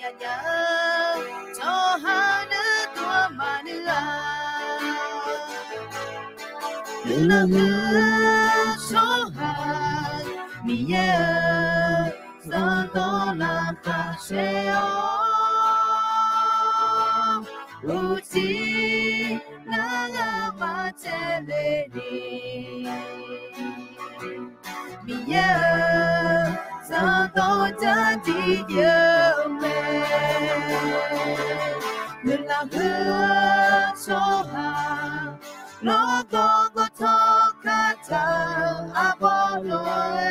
냐냐 저 하늘 또 마누아 그놈은 소한 미에 서돌아가세요 우지 나가 마체레니 미에 서도자지여메 늘라흐 소하 로고고토카타 아볼로에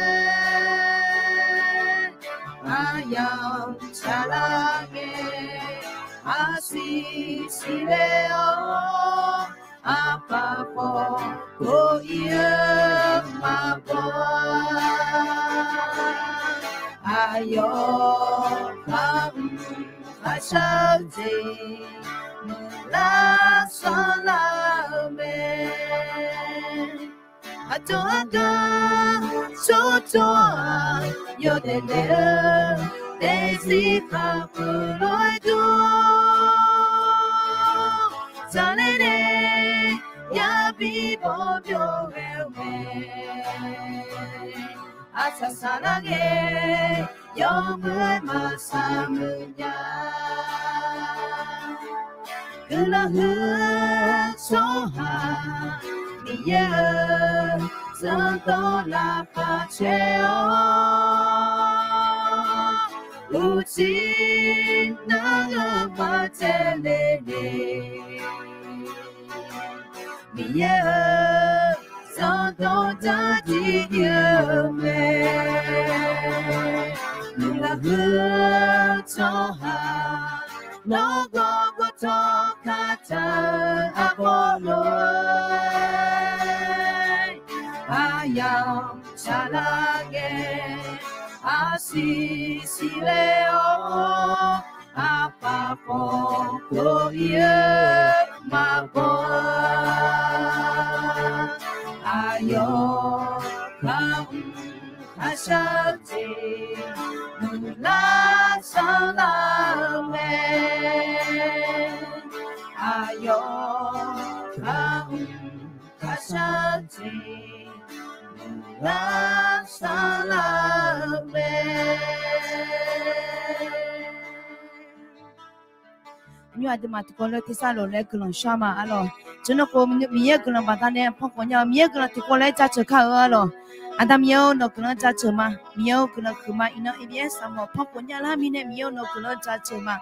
아양 사랑해 아시시레요 아파포 고이음마보 아요 하샤지 라살라메 아토아토 소토아 요데데 데시카프로이도 잘레네 야비보묘웨웨 아사사랑해 영을 마삼으냐 글라흐 소하 미에 서돌아가세요 우지 나가 마텔레네 미에 서도자지여메 눌라흐 소하 로고고토카타 아볼로에 아양 사랑해 아시시레요 아파포 고이음마보 아요 하샤지 물라살라메 아요 하샤지 물라살라메 뉴아드마티콜레 티살로레 클론샤마 알로 저노코 미에 클론 바다네 포코냐 미에 클론 티콜레 자츠카얼로 아담요 노 클론 자츠마 미요 클론 그마 이노 이비에스 모 포코냐라 미네 미요 노 클론 자츠마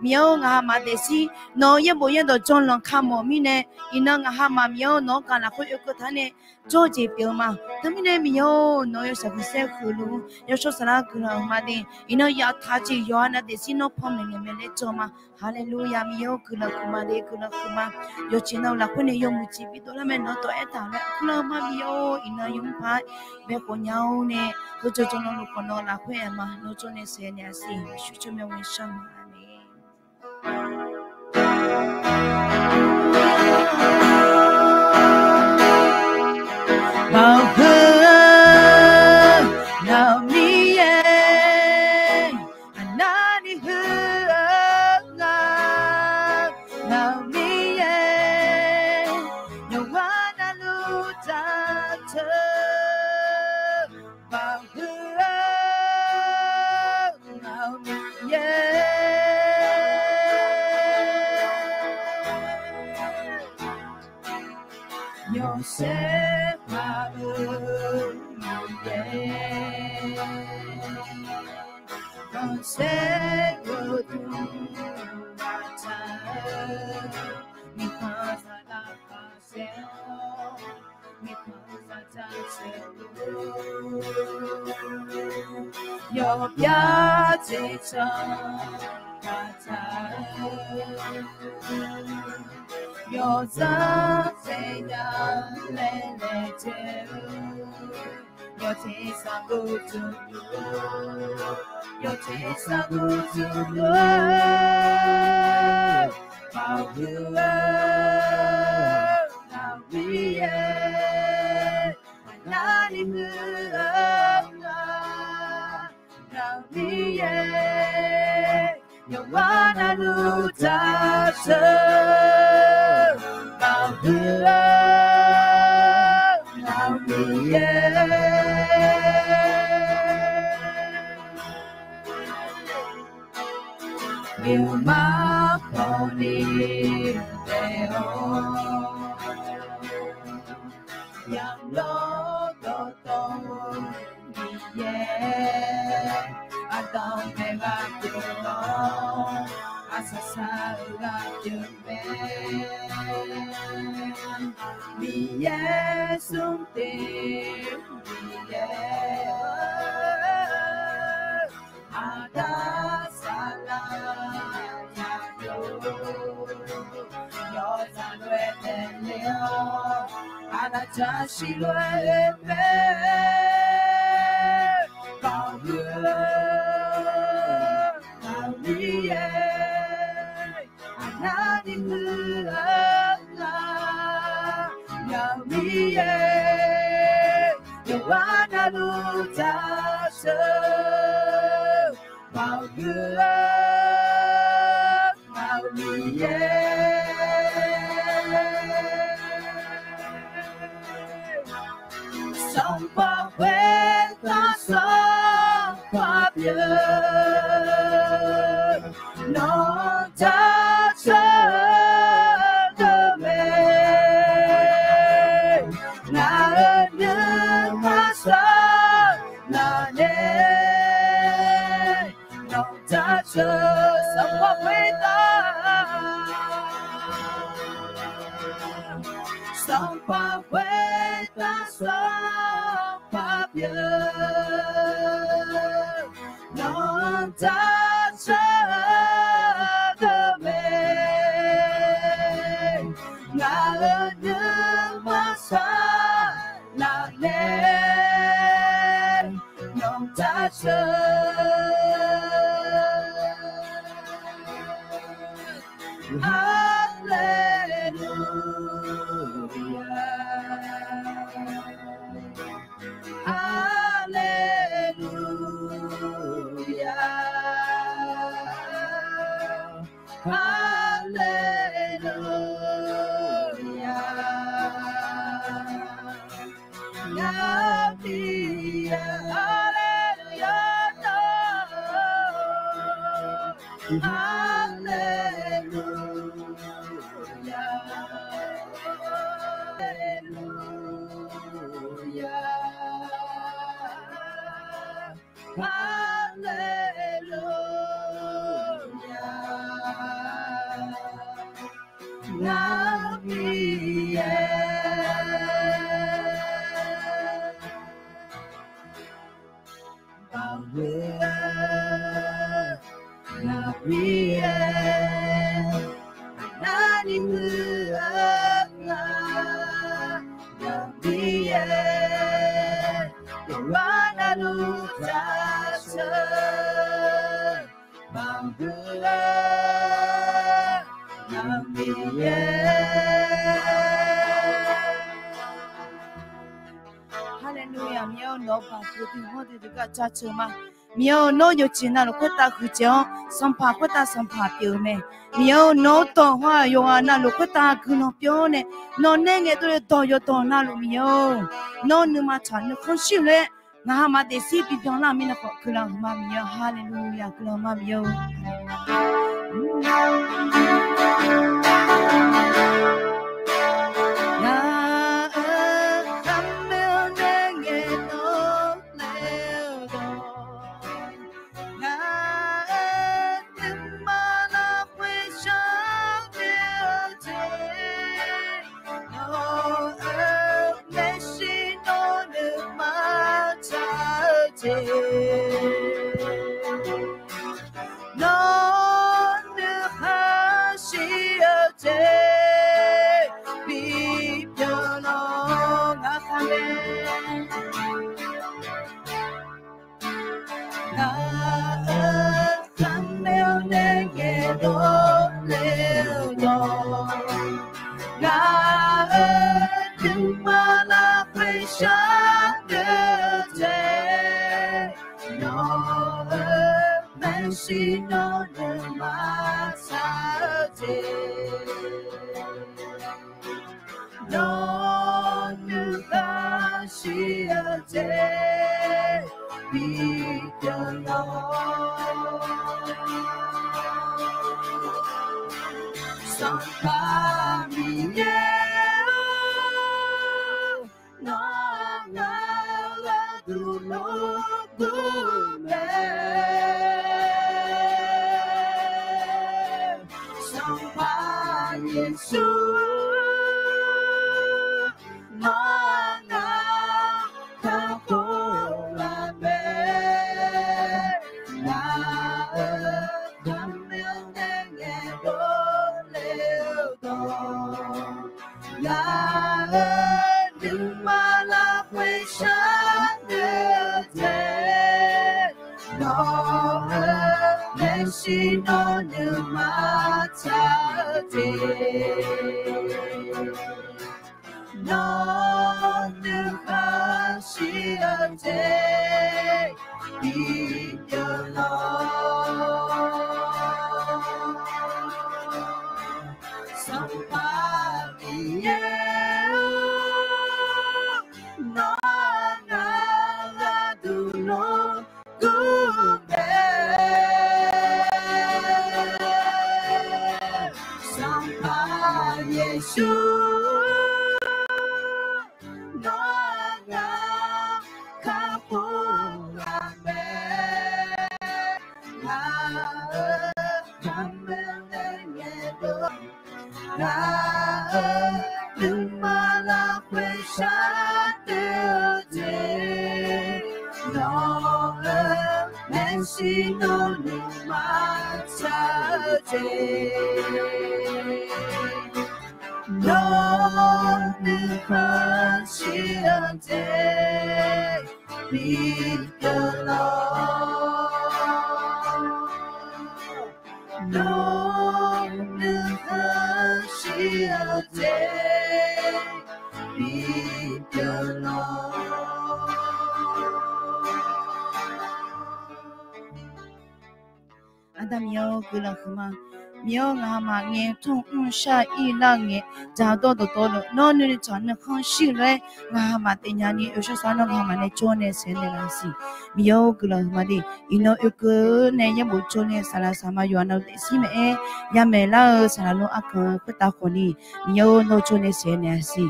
miêu ngà mà để si nó ye bộ ye đồ chọn lòng kham mỏ mi nè ina ngà mà miêu nó cả là khối yêu cơ thà nè cho chị biểu mà thế mi nè miêu nó yêu sắp sẽ khử lu yêu số sara khử mà đi ina ya thà chị yo na để si nó phong nè mẹ lệ cho mà hallelujah miêu khử mà đi khử mà yo chị nào là khối nè yo mu chị bị đó là mẹ nó to et thà lệ khử mà miêu ina yung phải bé con nhau nè tôi cho nó lúc con nó là khối mà nó cho nè xe nhà xí chú cho mẹ mình sang bao hương nào mi anh đã đi hương nào mi nào hoa đã lưu ta thơ bao hương nào mi Yosef Yosef 여자 세야 레레제 여태사구주 바우르 나 위에 하나님을 나 위에 영원한 우자서 마음으로 나 위에 일마포니 되어 양로도 위에 아동 배가 들어 아사사가 주매 위에 숨들 위에 아다살라 야요 여자를 내려 아나자시를 배 거울을 나 위에 하나님 흘러나 나 위에 영원한 우자서 거울을 나 위에 성법회 가서 화별 너 자처럼에 나는 가서 나네 너 자처 성법회다 성법회 가서 화별 넌 자처럼에 나는 와서 나네 넌 자처 할렐루야 할렐루야 나비야 할렐루야 할렐루야 할렐루야 나 위에 나 위에 하나님 흘러나 나 위에 영원한 우자서 마음으로 나 위에 할렐루야 미어 너바 그디 모두가 자처마 미어 너요 지나로 코타 그죠 선파 코타 선파 뼈네 미어 너도 화 요하나로 코타 그노 뼈네 너네게 또 나로 미어 너는마 찬 컨실레 나하마 데시 비병라 미나 그랑마 미어 할렐루야 그랑마 미어 西诺的马草地，诺的巴西尔街，比的诺，桑巴米耶。耶稣，那他不完美，那他没有那个多流动，那你马拉会上的天，那人心那的马草。那的巴西尔街，比的罗，桑巴米耶，那拉杜罗古贝。耶稣，那卡布拉梅，那他们的耶多，那鲁马拉会上的街，那南西诺鲁马草街。No ne pashi ate be the Lord. No ne pashi ate be the Lord. 阿达米奥格拉赫玛。苗阿妈眼中下一浪眼，找到的多了，那你长得很细嘞。阿妈的伢你有些啥那阿妈呢做呢些那个事，苗个了嘛的，因为有个呢也不做呢，啥啦啥嘛有那的事没，也没啦啥啦弄阿个不打火呢，苗那做呢些那事，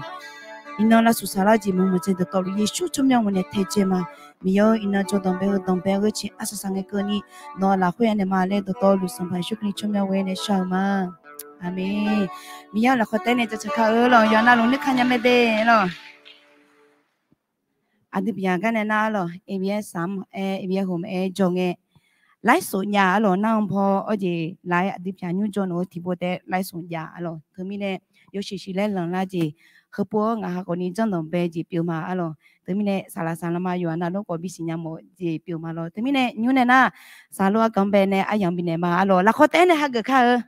因为那苏啥啦节目么真的到了耶稣怎么样我呢推荐嘛。Mio ina cho dong pe ge chi asa sang ke ni no la khwe ne ma le do to lu sam phai shu ni chom ya we ne sha ma amen mia la khote ne cha kha lo yo na lu ni kha nya me de lo adi bia ga ne na lo e bia sam e bia hom e jong e lai so nya lo na pho o ji lai adi bia nyu jo no ti bo de lai so ya lo thu mi ne yo shi shi le lang la ji khơ po nga ha ko ni jong dong pe ji piu ma lo từ mình này sala sala mà yêu anh nó có bị sinh nhật một gì biểu mà lo từ mình này như này na salo cầm bên này ai yang bên này mà lo là khó tên này ha cái khác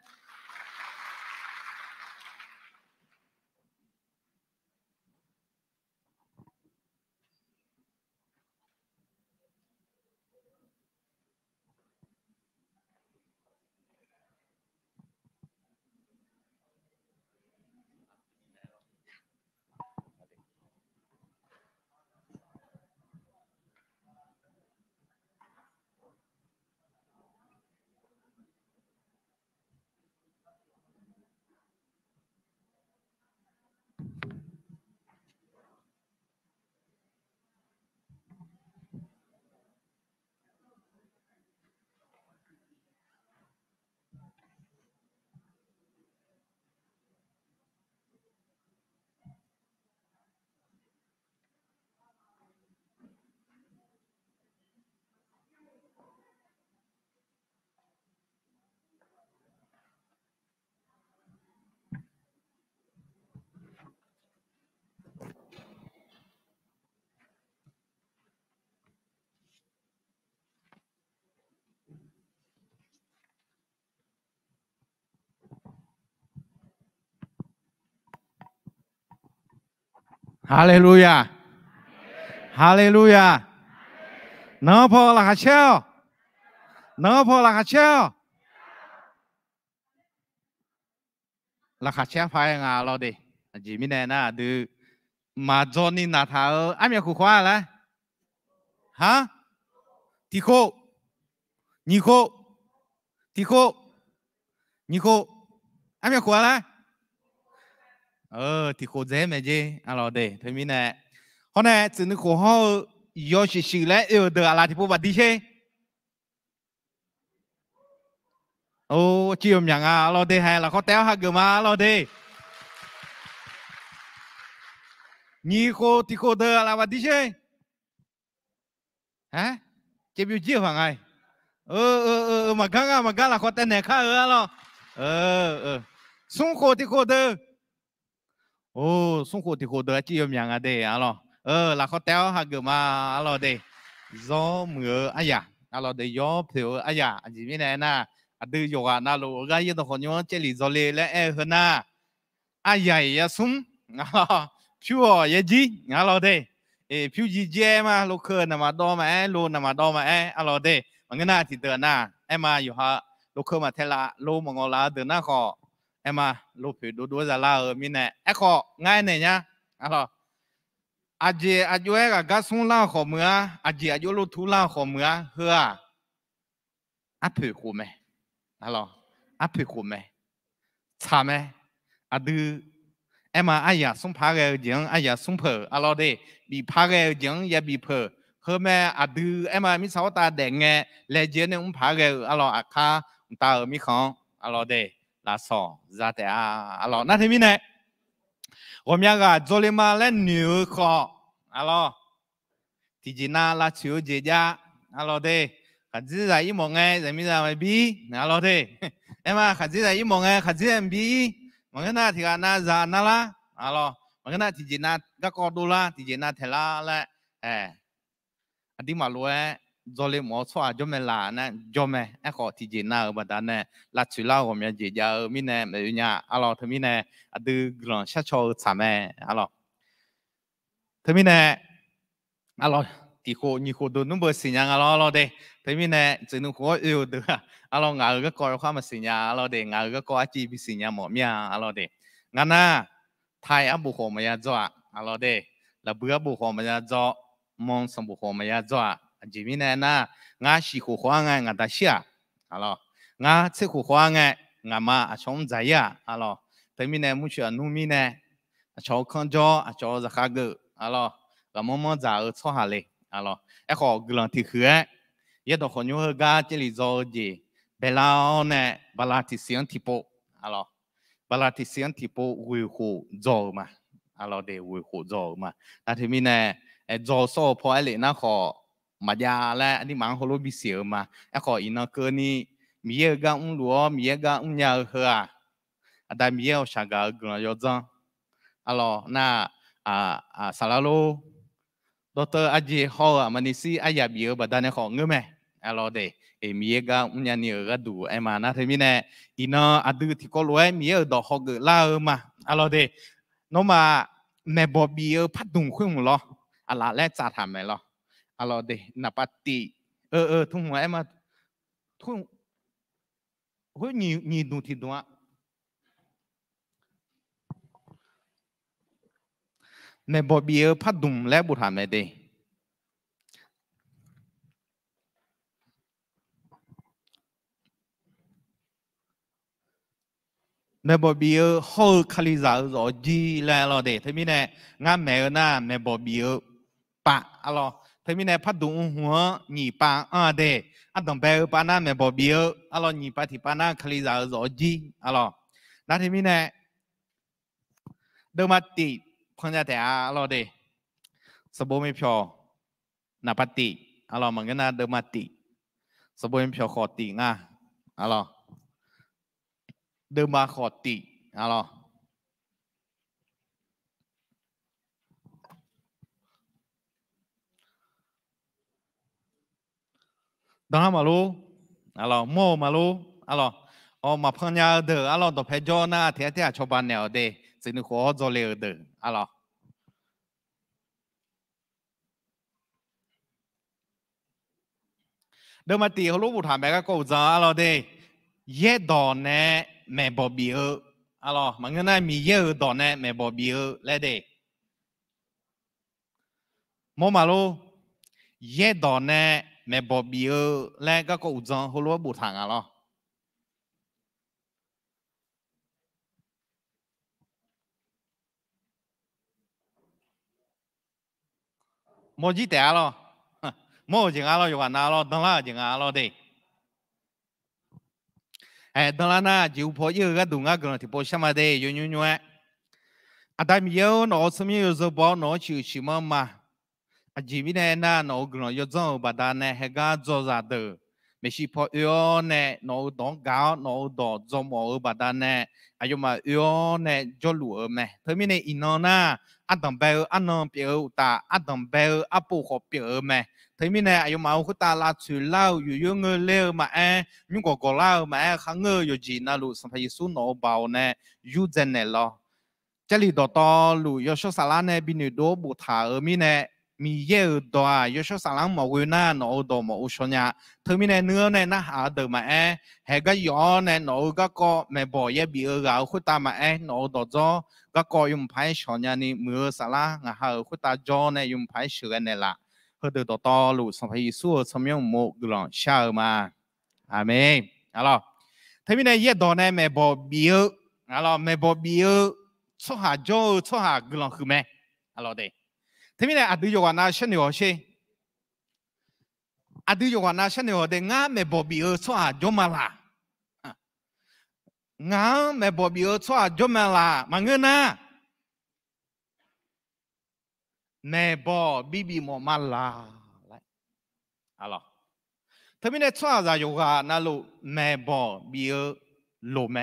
Hallelujah. Hallelujah. Nó phô là hạt xeo. nó phô là khát chéo là khát chéo phải ngà lo đi chỉ mình này na từ mà cho nên là thảo ai mà khu khoa là hả thì khô nhị khô thì khô nhị khô ai mà khu là thì khô dễ mà gì lo đi thôi mình này hôm nay chỉ nên khô họ yêu sự lại yêu được là thì bố bắt đi chơi chiều nhàng lo đi hay là có téo ha gửi mà lo đi nhị khô thì khô được là bắt đi chơi hả chế biểu chiều hoàng ai mà găng là có tên này khác lo sung khô thì khô được sung khô thì khô được chiều nhàng đây lo là có téo ha gửi mà lo đi gió mưa ai à lo đi gió phiêu ai à gì bên này na đưa yoga na lo cái gì đó họ nhớ chế lý do lẽ hơn na ai à sung phiêu ya gì lo đi phiêu gì chứ mà lo khờ nằm mà đo mà lo nằm mà đo mà lo đi mà cái na thì được na em màอยู่ha lo khờ mà thế là lo mà ngó là được na họ em mà lo phiêu đua ra là ở bên này họ ngay này nhá lo aje ga gasung la ho mưa aje lo thu la ho mưa hơ phiêu khu mẹ lo phiêu khu mẹ cha mẹ đưa em mà ai ya sung phá cái tiếng ai ya sung phở lo đi bị phá cái tiếng ya bị phở hơ mẹ đưa em mà mi sao ta để nghe lẽ chuyện này phá cái lo khá ta ở mi không lo đi là sọ ra thế lo nãy thế mi này 我们个做哩嘛来牛烤，提前那拉球节家，的，还是在一毛哎，人民在外比，的，哎嘛，还是在一毛哎，还是在比，我跟他提个那啥那啦，我跟他提前那个高度啦，提前那提啦嘞，阿弟马路哎。做哩冇错，做咩啦呢？做咩？一個提前那個但呢，拉出啦我們姐姐咪呢咪呀，他咪呢，都講下晝參咩，他咪呢，地貨你貨都弄不成樣的，他咪呢，只能貨有的，我個個話咪成樣的，我個個阿姐比成樣冇咩的，我呢，太阿不好咪呀做，的，那不要不好咪呀做，夢想不好咪呀做。chỉ vì này na ngã sĩ khu khoa ngay ngã ta xia ngã chế khu khoa ngay ngã mà trong giải ya thế mình này muốn chuyện nuôi mình này cháu con cho cháu ra khác gỡ và mong giả ở chỗ hà lệ em họ gần thì khứa giờ đó họ nhớ ga chỉ lý do gì bây giờ này bà la thì xiên thì bộ bà la thì xiên thì bộ vui khổ giàu mà để vui khổ giàu mà thế mình này giàu số phò ấy na họ mà già là anh đi mang hồ lô bị xỉu mà em khỏi in nó cơ ni mía găng lúa mía găng nhà hờ đại mía ở sài gòn gần là do na salalo doctor aji ho mà nisi aya bia bà đàn họ ngơ mẹ để mía găng nhà nhiều cái đủ em mà na thấy mi nè in nó adu thì có lúa mía ở đó họ gửi la mà để nó mà mẹ bỏ bia phát đùng khuyên lo lẽ trả thảm mẹ lo de napati thung em mà thung hối nhiều đủ thì đúng mẹ bỏ bia phát đùng lẽ bụt hàm này đi mẹ bỏ bia hơi khali giả rồi gì là để thế mi này ngã mẹ na mẹ bỏ bia pa thế mình này phát đúng hoa nhị pa để đồng bè pa na mẹ bỏ bia nhị pa thì pa na khali giả rõ gì na thế mình này đâu mà tị phong gia thế để sabo mi pyo na bắt tị mà cái na đâu mà tị sabo mi pyo khó tị nga đâu mà khó tị đó mà lu mô mà lu mà phong nhà được đồ phải cho na thế thế cho bạn nào để chỉ được khó cho liệu được เดิมมาตีเขารู้บุถามแม่ก็กูจะอะไรเด้เย่ดอนเนี่ยแม่บอบีอะไรมันก็น่ามีเย่ดอนเนี่ยแม่บอบีแล้วเด้มอมาลูเย่ดอนเนี่ยแม่บอบีแล้วก็กูจะเขารู้บุถามอะไรมอจีแต่อะไรมอจิงอะไรอยู่กันอะไรตั้งละจิงอะไรเด้ตั้งละน่ะจิวพอเยอะก็ดูง่ายกันที่พอชมาเด้ยุ่งอาตมีเยอะหนอสมัยอยู่จะบอกหนอชิมมาอาจีวินัยน่ะหนอกรนยศงบัดนั้นเฮกาจอซาเดอไม่ใช่พอเออเนี่ยหนอดองกาวหนอดอจอมอบัดนั้นอายุมาเออเนี่ยจอลัวแม่เธอมีเนี่ยอินนน่ะอันดับเบลอันนนเปียวตาอันดับเบลอัปปุขเปียวแม่เธอมีเนี่ยอายุมาคุตาลาชุเล่าอยู่ยุ่งเลี้ยวมายุ่งก็เล่ามาขังอยู่จีน่าลูสัมภาระสุนอเบาเนี่ยยูเจนเนี่ยละ这里多多路有说啥啦呢？比你多不他而米呢？มีเยอะตัว有说啥啦？冇为那脑多冇说呀。他们呢เนื้อ呢那下头嘛还个药呢脑个没包也比个会打嘛脑多咗个用牌说呀你没啥啦，然后会打咗呢用牌说呢啦。เขาเดินต่อ路上ไปสู้สมัย冇กลางเช้ามาอาเมนอะไร他们呢也多呢没包比อะไร没包比错下咗错下กลางคือไหมอะไรเด้ทีนี้เนี่ยอดีตวันนั้นฉันอยู่ที่อดีตวันนั้นฉันอยู่ที่งานไม่บอบีชัวจอมาละงานไม่บอบีชัวจอมาละมันเงินนะไม่บอบีมอมาละอะไรทีนี้เนี่ยชัวจะอยู่กันนั่นลูไม่บอบีลูไหม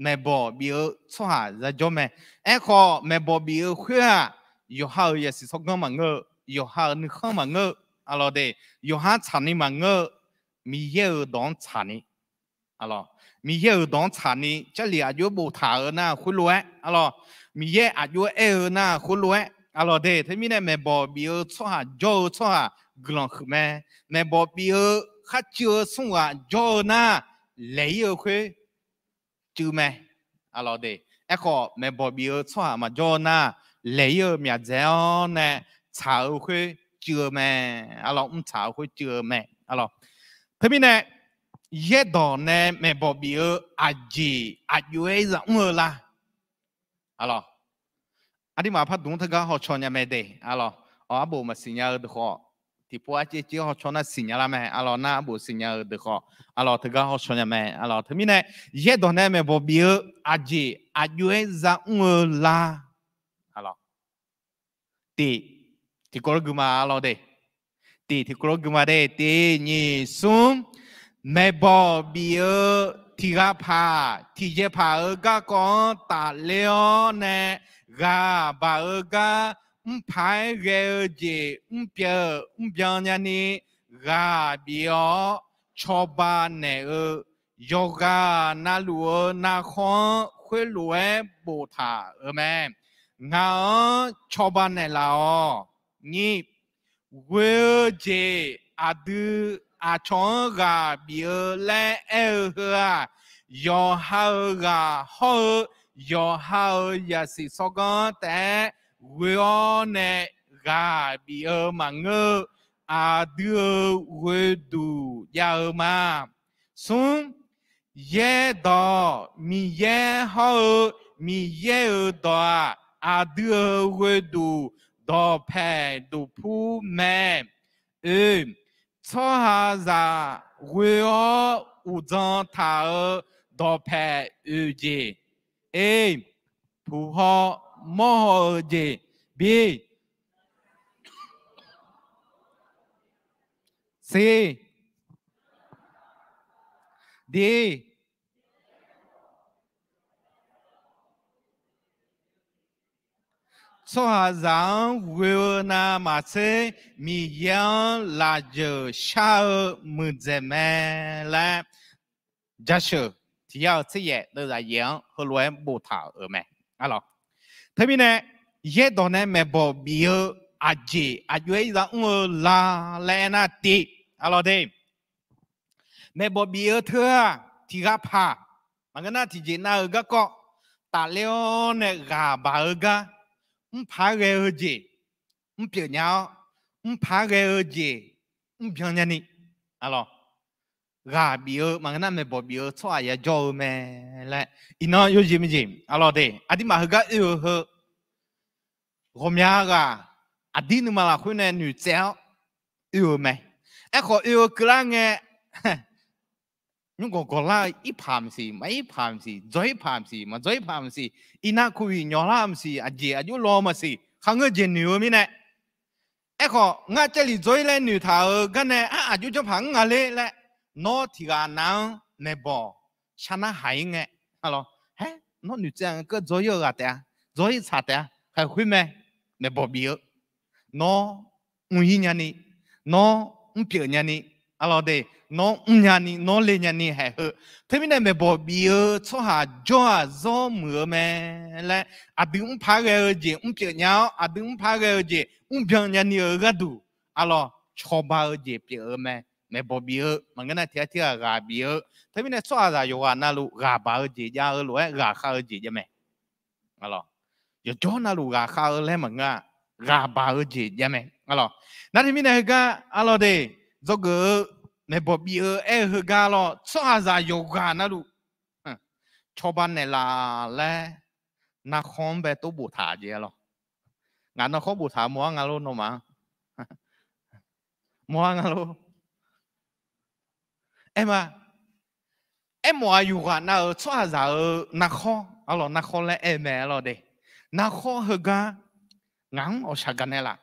ไม่บอบีชัวจะจอไหมข้อไม่บอบีขั้ว有好也是说讲嘛个，有好你看嘛个，阿罗的有好产的嘛个，米有当产的，阿罗米有当产的，这里啊有不塔儿那回来，阿罗米也啊有那回来，阿罗的他们呢没包米有错下就错下，个人去咩？没包米有还就送啊就那来有去就咩？阿罗的，个没包米有错下嘛就那。lấy ở nhà giáo nè chào khuê chưa mẹ alo chào khuê chưa mẹ alo thế bên này yết đỏ nè mẹ bỏ bì ở gì ấy giống là alo anh đi mà phát đúng thật họ cho nhà mẹ đây alo ở bộ mà sinh nhật được họ thì bố chị họ cho nó sinh nhật là mẹ alo na bộ sinh nhật được họ alo thật họ cho nhà mẹ alo thế bên này yết đỏ nè mẹ bỏ bì ở gì ấy giống là alo thì có cái mà alo đây thì có cái mà đây thì nhị xuống mẹ bỏ bia thì gà pa thì dễ pa ở gà con ta leo nè gà bà ở gà phải ghê gì bia nhà ni gà bia cho ba nè ở yoga na lúa na khoan khuê lúa bồ thả ở mẹ ngã cho ban này là nhị quê chế adu chọn gà bia lẽ ha yo hao gà hao yo hao ya si so con té quê này gà bia mà ngơ adu quê đủ ya mà xuống ye đó mi ye hao mi ye đó à đưa về đủ đo phe đủ phu mẹ cho hà ra về ở u dân thà đo phe gì phu họ mò gì bi c d cho hà rằng vừa na mà sẽ mi yang là giờ sao mượn dèm là giả sử thì要这些都在养和乱不讨而买，啊咯，特别呢，也多呢买包米阿姐阿月让我拉来那地，啊咯的， mẹ bỏ bia thưa thì gà phà mà cái nào thì chỉ nào gà cọ ta leo nè gà bà gà phá gà ở gì biểu nhau phá gà ở gì biểu nhau nè alo gà bia mà cái nào mẹ bỏ bia cho ai cho mẹ lại ino yêu gì alo đây adi mà gà yêu hơ hôm nay gà adi nữa mà là khuyên nè nữ giáo yêu mẹ em khó yêu cái là nghe nhưng còn là ít phàm gì mà ít phàm gì dối phàm gì mà dối phàm gì ina kui nhỏ làm gì à gì à chú lo mà gì không có gì nhiều mi nè em khó ngã chơi li dối lên nhiều thảo cái này à chú cho phẳng ngã lên lại nó thì gà nào nè bỏ chả na hay nghe alo hé nó nhiều chơi cái dối ở gà dối sao hay khuyên mẹ nè bỏ bia nó nguy hiểm nhỉ nó biểu nhỉ alo đây nó nhỉ nó lên nhỉ hay hơn thế nên mẹ bỏ bia cho hà cho do mưa mẹ lại à đừng phá cái gì biểu nhau à đừng phá cái gì biểu nhỉ ở cái đủ alo cho bao gì biểu mẹ bỏ bia mà cái này thì gà bia thế nên cho ra yêu à na lu gà bao gì ya ở lối gà khao gì vậy mẹ alo giờ cho na lu gà khao lên mà gà bao gì vậy mẹ alo nãy mình này cái alo đây do cái mẹ bỏ bia hơ gà lo cho ra yêu gà na lu cho ban này là na không bé tôi bù thả gì alo ngàn nó không bù thả mua ngàn luôn đâu mà mua ngàn luôn em à em mua yêu gà na cho ra na không alo na không là em mẹ alo đây na không hơ gà ngang ở sao cái này là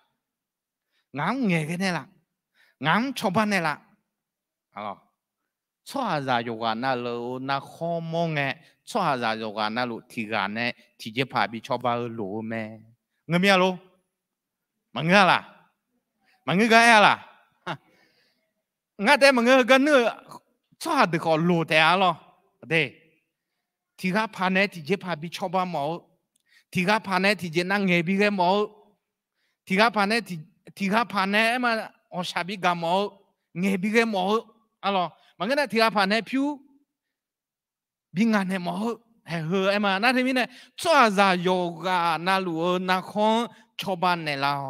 ngang nghe cái này là ngang cho ban này là alo cho ra yêu gà na lo na không mong nghe cho ra yêu gà na lo thì gà này thì chỉ phải bị cho bao lỗ mẹ nghe mi alo mà nghe là mà nghe cái là nghe thế mà nghe cái nữa cho được họ lỗ thế alo đây thì gà pan này thì chỉ phải bị cho bao máu thì gà pan này thì chỉ năng nghe bị cái máu thì gà pan này thì gà pan này mà ở sao bị gà máu nghe bị cái máu alo mà cái này thì gà pan này phiu bị ngàn này máu hay hơ em mà nãy thì mình này cho ra yoga na lúa na không cho ban này là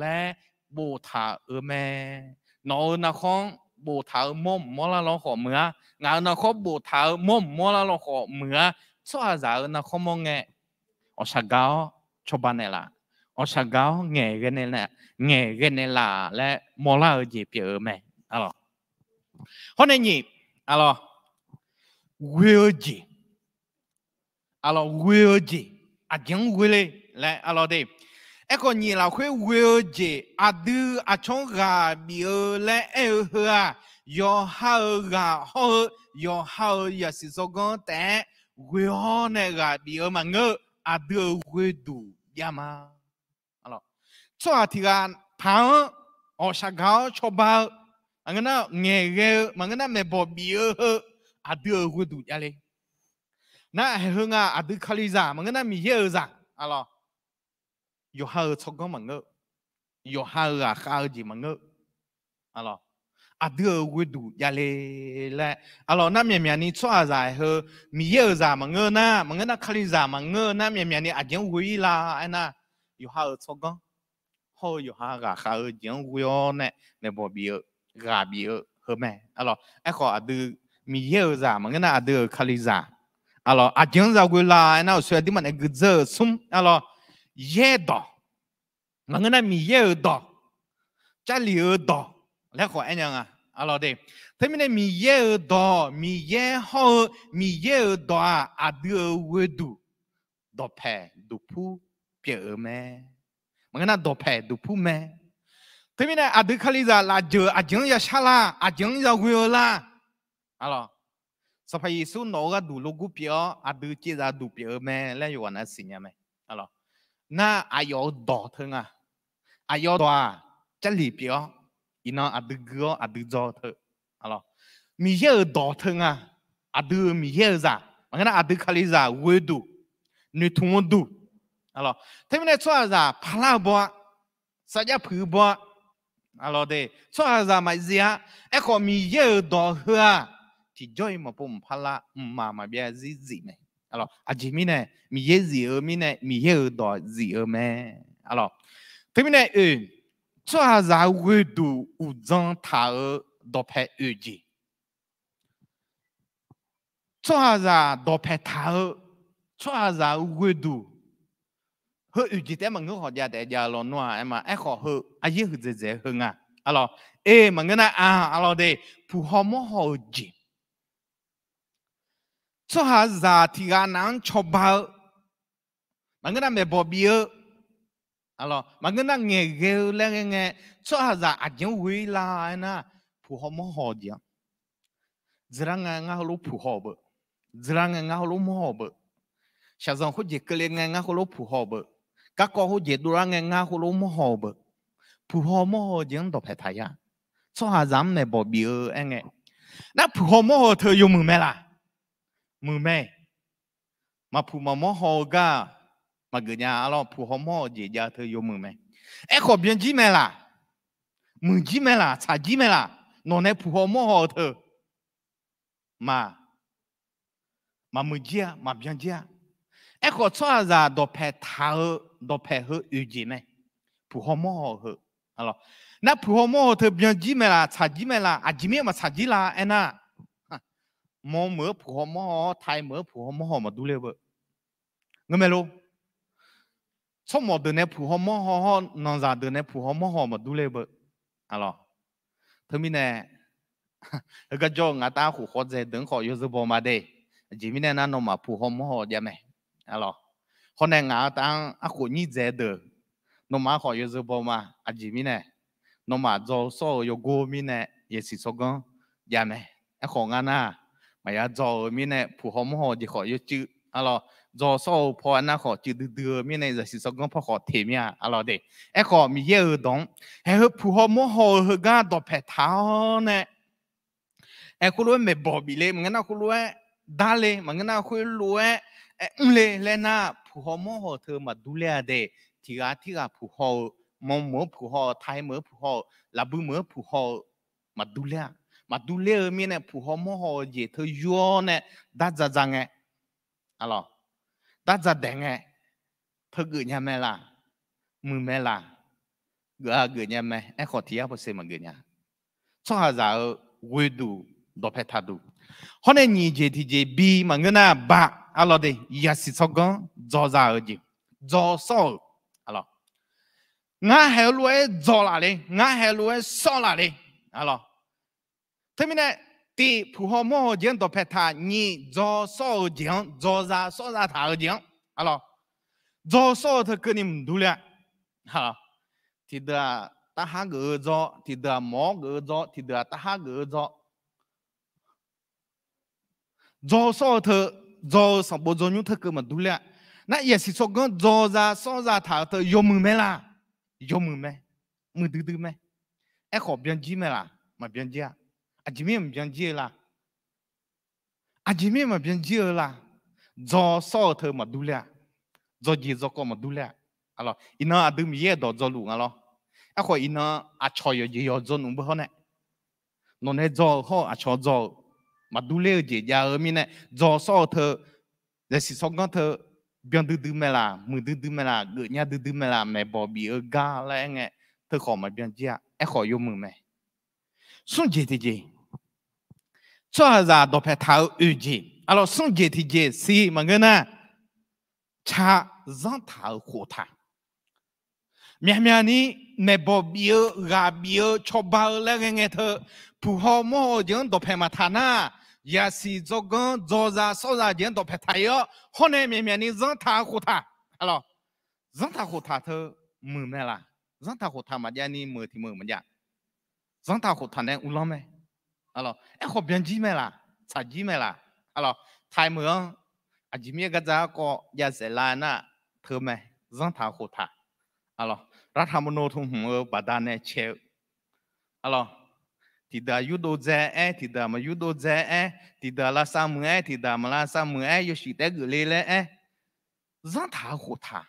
lẽ bồ thả ở mẹ nó na không bồ thả mồm mua là nó khó mưa ngài na không bồ thả mồm mua là nó khó mưa cho ra na không mong nghe ở sao gạo cho ban này là ở sao gạo nghe cái này là lẽ mua là ở gì biểu mẹ alo hôm nay nhỉ alo will gì alo will gì à chẳng will lại alo đây em còn nhìn là khuyên will gì à đưa à trong gà biểu lại hơ yo hao gà hao yo hao ya si so con té will này gà biểu mà ngơ à đưa will đủ ya mà alo cho thì gà phẳng ở sao gạo cho bao anh nói nghe nghe mà cái nào mẹ bỏ biểu à đưa will đủ ya lên na hương à đưa khali giả mà cái nào mi hiểu giả alo yo hao cho con mà ngơ yo hao à khao gì mà ngơ alo à đưa quy đủ ya lê lẹ alo na miền miền này cho giả hơ mi hiểu giả mà ngơ na mà cái nào khali giả mà ngơ na miền miền này à chẳng quy là anh na yo hao cho con ho yo hao à khao chẳng quy nè nè bỏ biểu gà biểu hơ mẹ alo em có à đưa mi hiểu giả mà cái nào à đưa khali giả alo à chẳng ra quy là anh nào suy đi mà cái giờ sum alo ye đó mà cái này mi ye đó cha liu đó lấy khỏi anh à alo đây thế mình mi ye đó mi ye ho mi ye đó à đưa quy đủ đó phe đủ pu biểu mẹ mà cái này đó phe đủ pu mẹ thế mình à đưa khali ra là giờ à chẳng ra sao la à chẳng ra quy la alo sao phải Giêsu nói cái đủ logo biểu à đưa chỉ ra đủ biểu mẹ lấy yêu anh xin nhà mẹ alo na ayo đỏ thôi à ayo đỏ chắc lì biểu ina adu gyo adu gió thôi alo mi ye đỏ thôi à adu mi ye ra mà cái nào adu khali ra quê đủ nữ thùng đủ alo thế mình cho ra phala bò sa ya phứ bò alo de cho ra mai zia e ko mi ye do hua thì joy mà bom phala mà bia gì này alo ajimi này mi ye gì ở mi này mi ye do gì ở mẹ alo thế mi này cho ra quê đủ u zang thà ở do phe gì cho ra do phe thà ở cho ra quê đủ hơi gì thế mà ngứa họ gia để gia lo noa em mà ai họ hơi ai dễ dễ hơn à alo mà ngứa na alo de phù họ mua họ gì cho ra thì ga nắng cho bao mà ngứa na mẹ bỏ bia alo mà ngứa na nghe ghê lên nghe cho ra à những quý la na phù họ mua họ gì zrang nga lo phù họ bự zrang nga lo mua họ bự sao rằng họ gì cái lên nga lo phù họ bự các con họ dễ đua nghe ngã họ lố mò hồ bự, phù họ mò hồ chẳng đọc phải thấy à, số hà dám này bỏ bìa anh nghe, nãy phù họ mò hồ thưa dùng mừng mẹ là, mừng mẹ, mà phù mà mò hồ cả, mà người nhà alo phù họ mò hồ dễ dàng thưa dùng mừng mẹ, em khó biến gì mẹ là, mừng gì mẹ là, trả gì mẹ là, nó này phù họ mò hồ thưa, mà mừng gì à, mà biến gì à, em khó cho ra đọc phải tháo đọc phải hư gì mẹ, phù họ mò hồ, alo, nãy phù họ mò thưa biến gì mẹ là, trả gì mẹ là, à gì mẹ mà trả gì là, em à, mò mở phù họ mò thay mở phù họ mò mà đủ lên bự, nghe mẹ luôn, số một đứa này phù họ mò non ra đứa này phù họ mò mà đủ lên bự, alo, thế mình này, cái chỗ người ta hủ khó dễ đừng khó yêu bao mà đây, chỉ mình này nó mà phù họ mò vậy mẹ, alo. hôm nay ngã tăng à khổ như dễ được nó mà họ yêu bao mà à chỉ mình này nó mà do số yêu go mình này也是说讲呀咩à khổ ngã na mà ya do mình này phù họ mua thì họ yêu chữ à lo do số phò na họ chữ đưa mình này là说讲phò họ thêm ya à lo đấy à họ mình yêu đông hay phù họ mua họ hơi gà đọc phải tháo này à cô luôn mẹ bỏ bị lên mà nó cô luôn đa lên mà nó cô luôn lên na phù họ mua họ thưa mà đủ lên đấy thì à phù họ mong mở phù họ thay mở phù họ là bự mở phù họ mà đủ lên mình này phù họ mua họ gì thôi yo này đã ra rằng ấy alo đã ra đeng ấy thôi gửi nhà mẹ là mừng mẹ là gửi nhà mẹ em khó thì áp xem mà gửi nhà cho hà giả quê đủ đọc phải thà đủ hôm nay nhị thì gì bi mà người na ba alo đây ya si sao con do ra ở gì do sao alo ngã heo lúa do là đi ngã heo lúa sao là đi alo thế mình này thì phù hợp mô diễn đọc phải thà nhị do sao diễn do ra thà ở diễn alo do sao thì cái niệm đủ lẹ ha thì đã ta ha gỡ do thì đã mỏ gỡ do thì đã ta ha gỡ do sao thì do sắm bộ do nhung thắc mà đủ lẹ nãy giờ chỉ số con do ra sao ra thà thì yom mừng mẹ là yom mừng mẹ mừng từ mẹ em khó biến gì mẹ là mà biến gì à chỉ mình biến gì là chỉ mình mà biến gì là do sao thì mà đủ lẹ do gì do con mà đủ lẹ alo ina adu mi ye do do lu alo a ko ina a choy ye yo zo nu bo ne no ne zo ho a cho zo mà đủ lẹ je ya ở mi ne do sao thì là si so con thì biến từ mẹ là mừng từ mẹ là gửi nhà từ mẹ là mẹ bỏ bị ở ga lại nghe thì khó mà biến gì à em khó yêu mừng mẹ xong gì thì gì cho ra đọc phải tháo gì alo xong gì thì gì si mà nghe na cha giang tháo khổ thà mẹ mẹ ni mẹ bỏ bia gà bia cho bao lại nghe thơ phù hợp mô những đọc phải mà thà na ya si cho con cho ra sao ra những đọc phải thay ở hôm nay mẹ ni giang tháo khổ thà alo giang tháo khổ thà thơ mừng mẹ là giang tháo khổ thà mà gia ni mừng thì mừng mà dạ giang tháo khổ thà này u lo mẹ alo em khó biến gì mẹ là trả gì mẹ là alo thay mừng à chỉ biết cái giá có giá sẽ là na thưa mẹ giang tháo khổ thà alo rất ham muốn thùng hùng bà đàn này chèo alo thì đã yudo dễ thì đã mà yudo dễ thì đã là sao mưa thì đã mà là sao mưa yêu sĩ tế gửi lên giang tháo khổ thà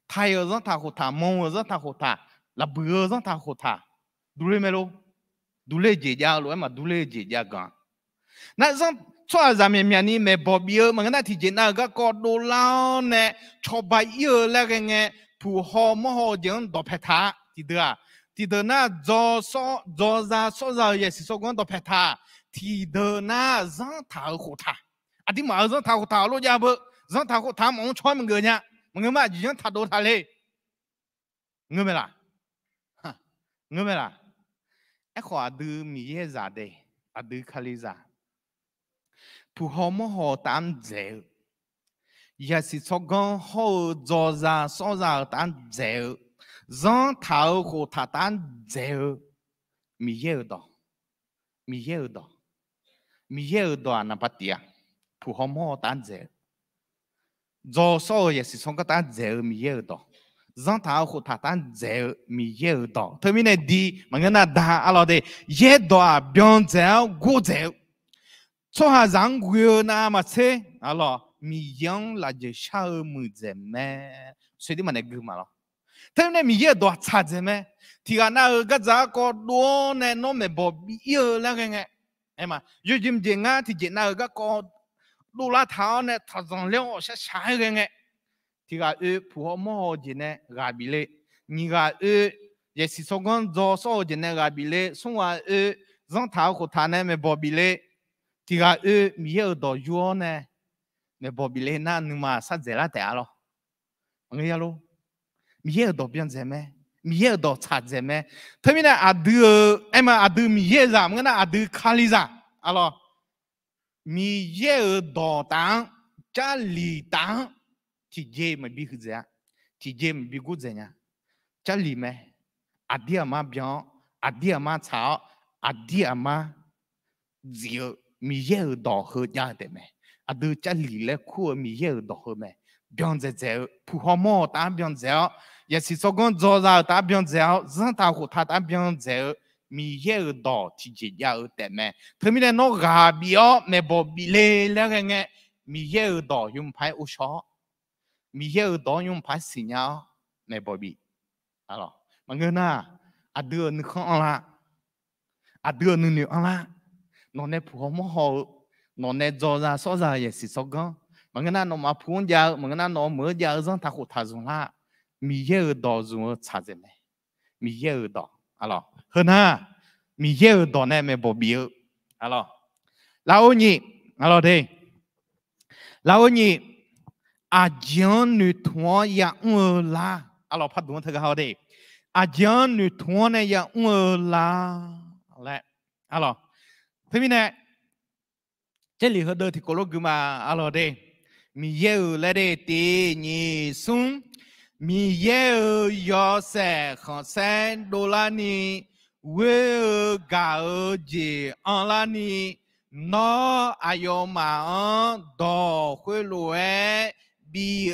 thay ở giang tháo khổ thà mong ở giang tháo khổ thà là bữa giang tháo khổ thà đủ lên mày luôn đủ lên gì ra luôn mà đủ lên gì ra cả nãy giờ cho ra mày mày ni mày bỏ bia mà cái này thì chỉ là cái con đồ lao nè cho bài yêu là cái nghe phù họ mà họ chẳng đọc hết thà thì đó na do ra vậy thì số con đọc hết thà thì đó na giang thảo khổ thà à thì mà giang thảo khổ thà luôn ya bơ giang thảo khổ thà mà ông cho mình người nha mà người mà chỉ giang thảo đồ thà lên người mày là người mày là ai khỏa đưa mi ye giả đây à đưa khali giả phù họ mà họ tan dễ ya si số con họ do ra tan dễ giang thảo khổ thà tan dễ mi ye đó mi ye đó na bắt dia phù họ mà họ tan dễ do số ya si số cái tan dễ mi ye đó giang thảo khổ thà tan dễ mi ye đó thôi mình này đi mà người na đa alo đây ye đó bion dễ gu dễ cho hà giang gu na mà thế alo mi yang là je sao mu dễ mẹ suy đi mà này gu mà lo thế nên mi ye đó cha dễ mẹ thì cái nào cái giá có đua này nó mới bỏ yêu là cái nghe em mà dù chim chim á thì chỉ nào cái có đu la tháo này tháo rong liệu sẽ sai cái nghe thì cái phù hợp mô gì này gà bị lệ như cái giờ sử dụng con do số gì này gà bị lệ xong rồi dòng tháo của thằng này mới bỏ bị lệ thì cái mi ở đó vô này mới bỏ bị lệ na nhưng mà sao dễ là thế à lo nghe alo mi ở đó biến dễ mẹ mi ở đó chặt dễ mẹ thế mình là đưa em mà đưa mi ở ra mình là đưa khali ra alo mi ở đó tang cha li tang chỉ dễ mà bị cái gì chỉ dễ mà bị cái gì nhá cha li mẹ adia mà biang adia mà cháo adia mà diệu mi ở đó hơn nhà đấy mẹ đưa cha li lại khu mi ở đó hơn mẹ biang dễ phù hợp mô ta biang dễ也是说讲做到打边走，让他和他打边走，米也有到，提前也有得咩？他们那那下边没包比嘞那个个，米也有到用牌无少，米也有到用牌新鸟没包比，啊咯，么个呐，啊对你看啦，啊对你牛啦，侬那普么好，侬那做啥说啥也是说讲，么个呐侬嘛普家，么个呐侬没家让他和他种啦。米也有道用查着没？米也有道，啊咯，好呐，米也有道呢没保庇，啊咯，老二，啊咯对，老二，阿江女团也啦，啊咯，拍东特个好的，阿江女团呢也啦，来，啊咯，这边呢，这里和的提过了个嘛，啊咯对，米也有来的第二松。mi ye yo se khon sen do la ni we ga ji an la ni no ayo ma an do hui lu e bi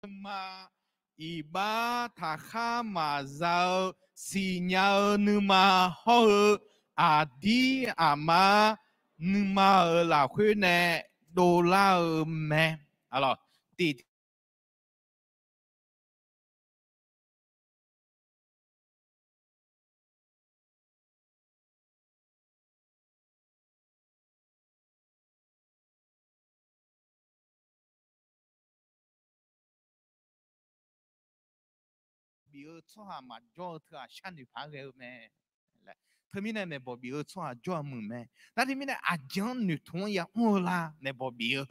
ma iba tha kha ma zao si nhau nu ma ho a di a ma nu ma là khuyên nè đô la mẹ alors thì biểu cho mà cho thưa sanh đi phá cái mẹ thế mình này bảo biểu cho mừng mẹ tại vì mình này à chẳng nữ thôn ya ô la này bảo biểu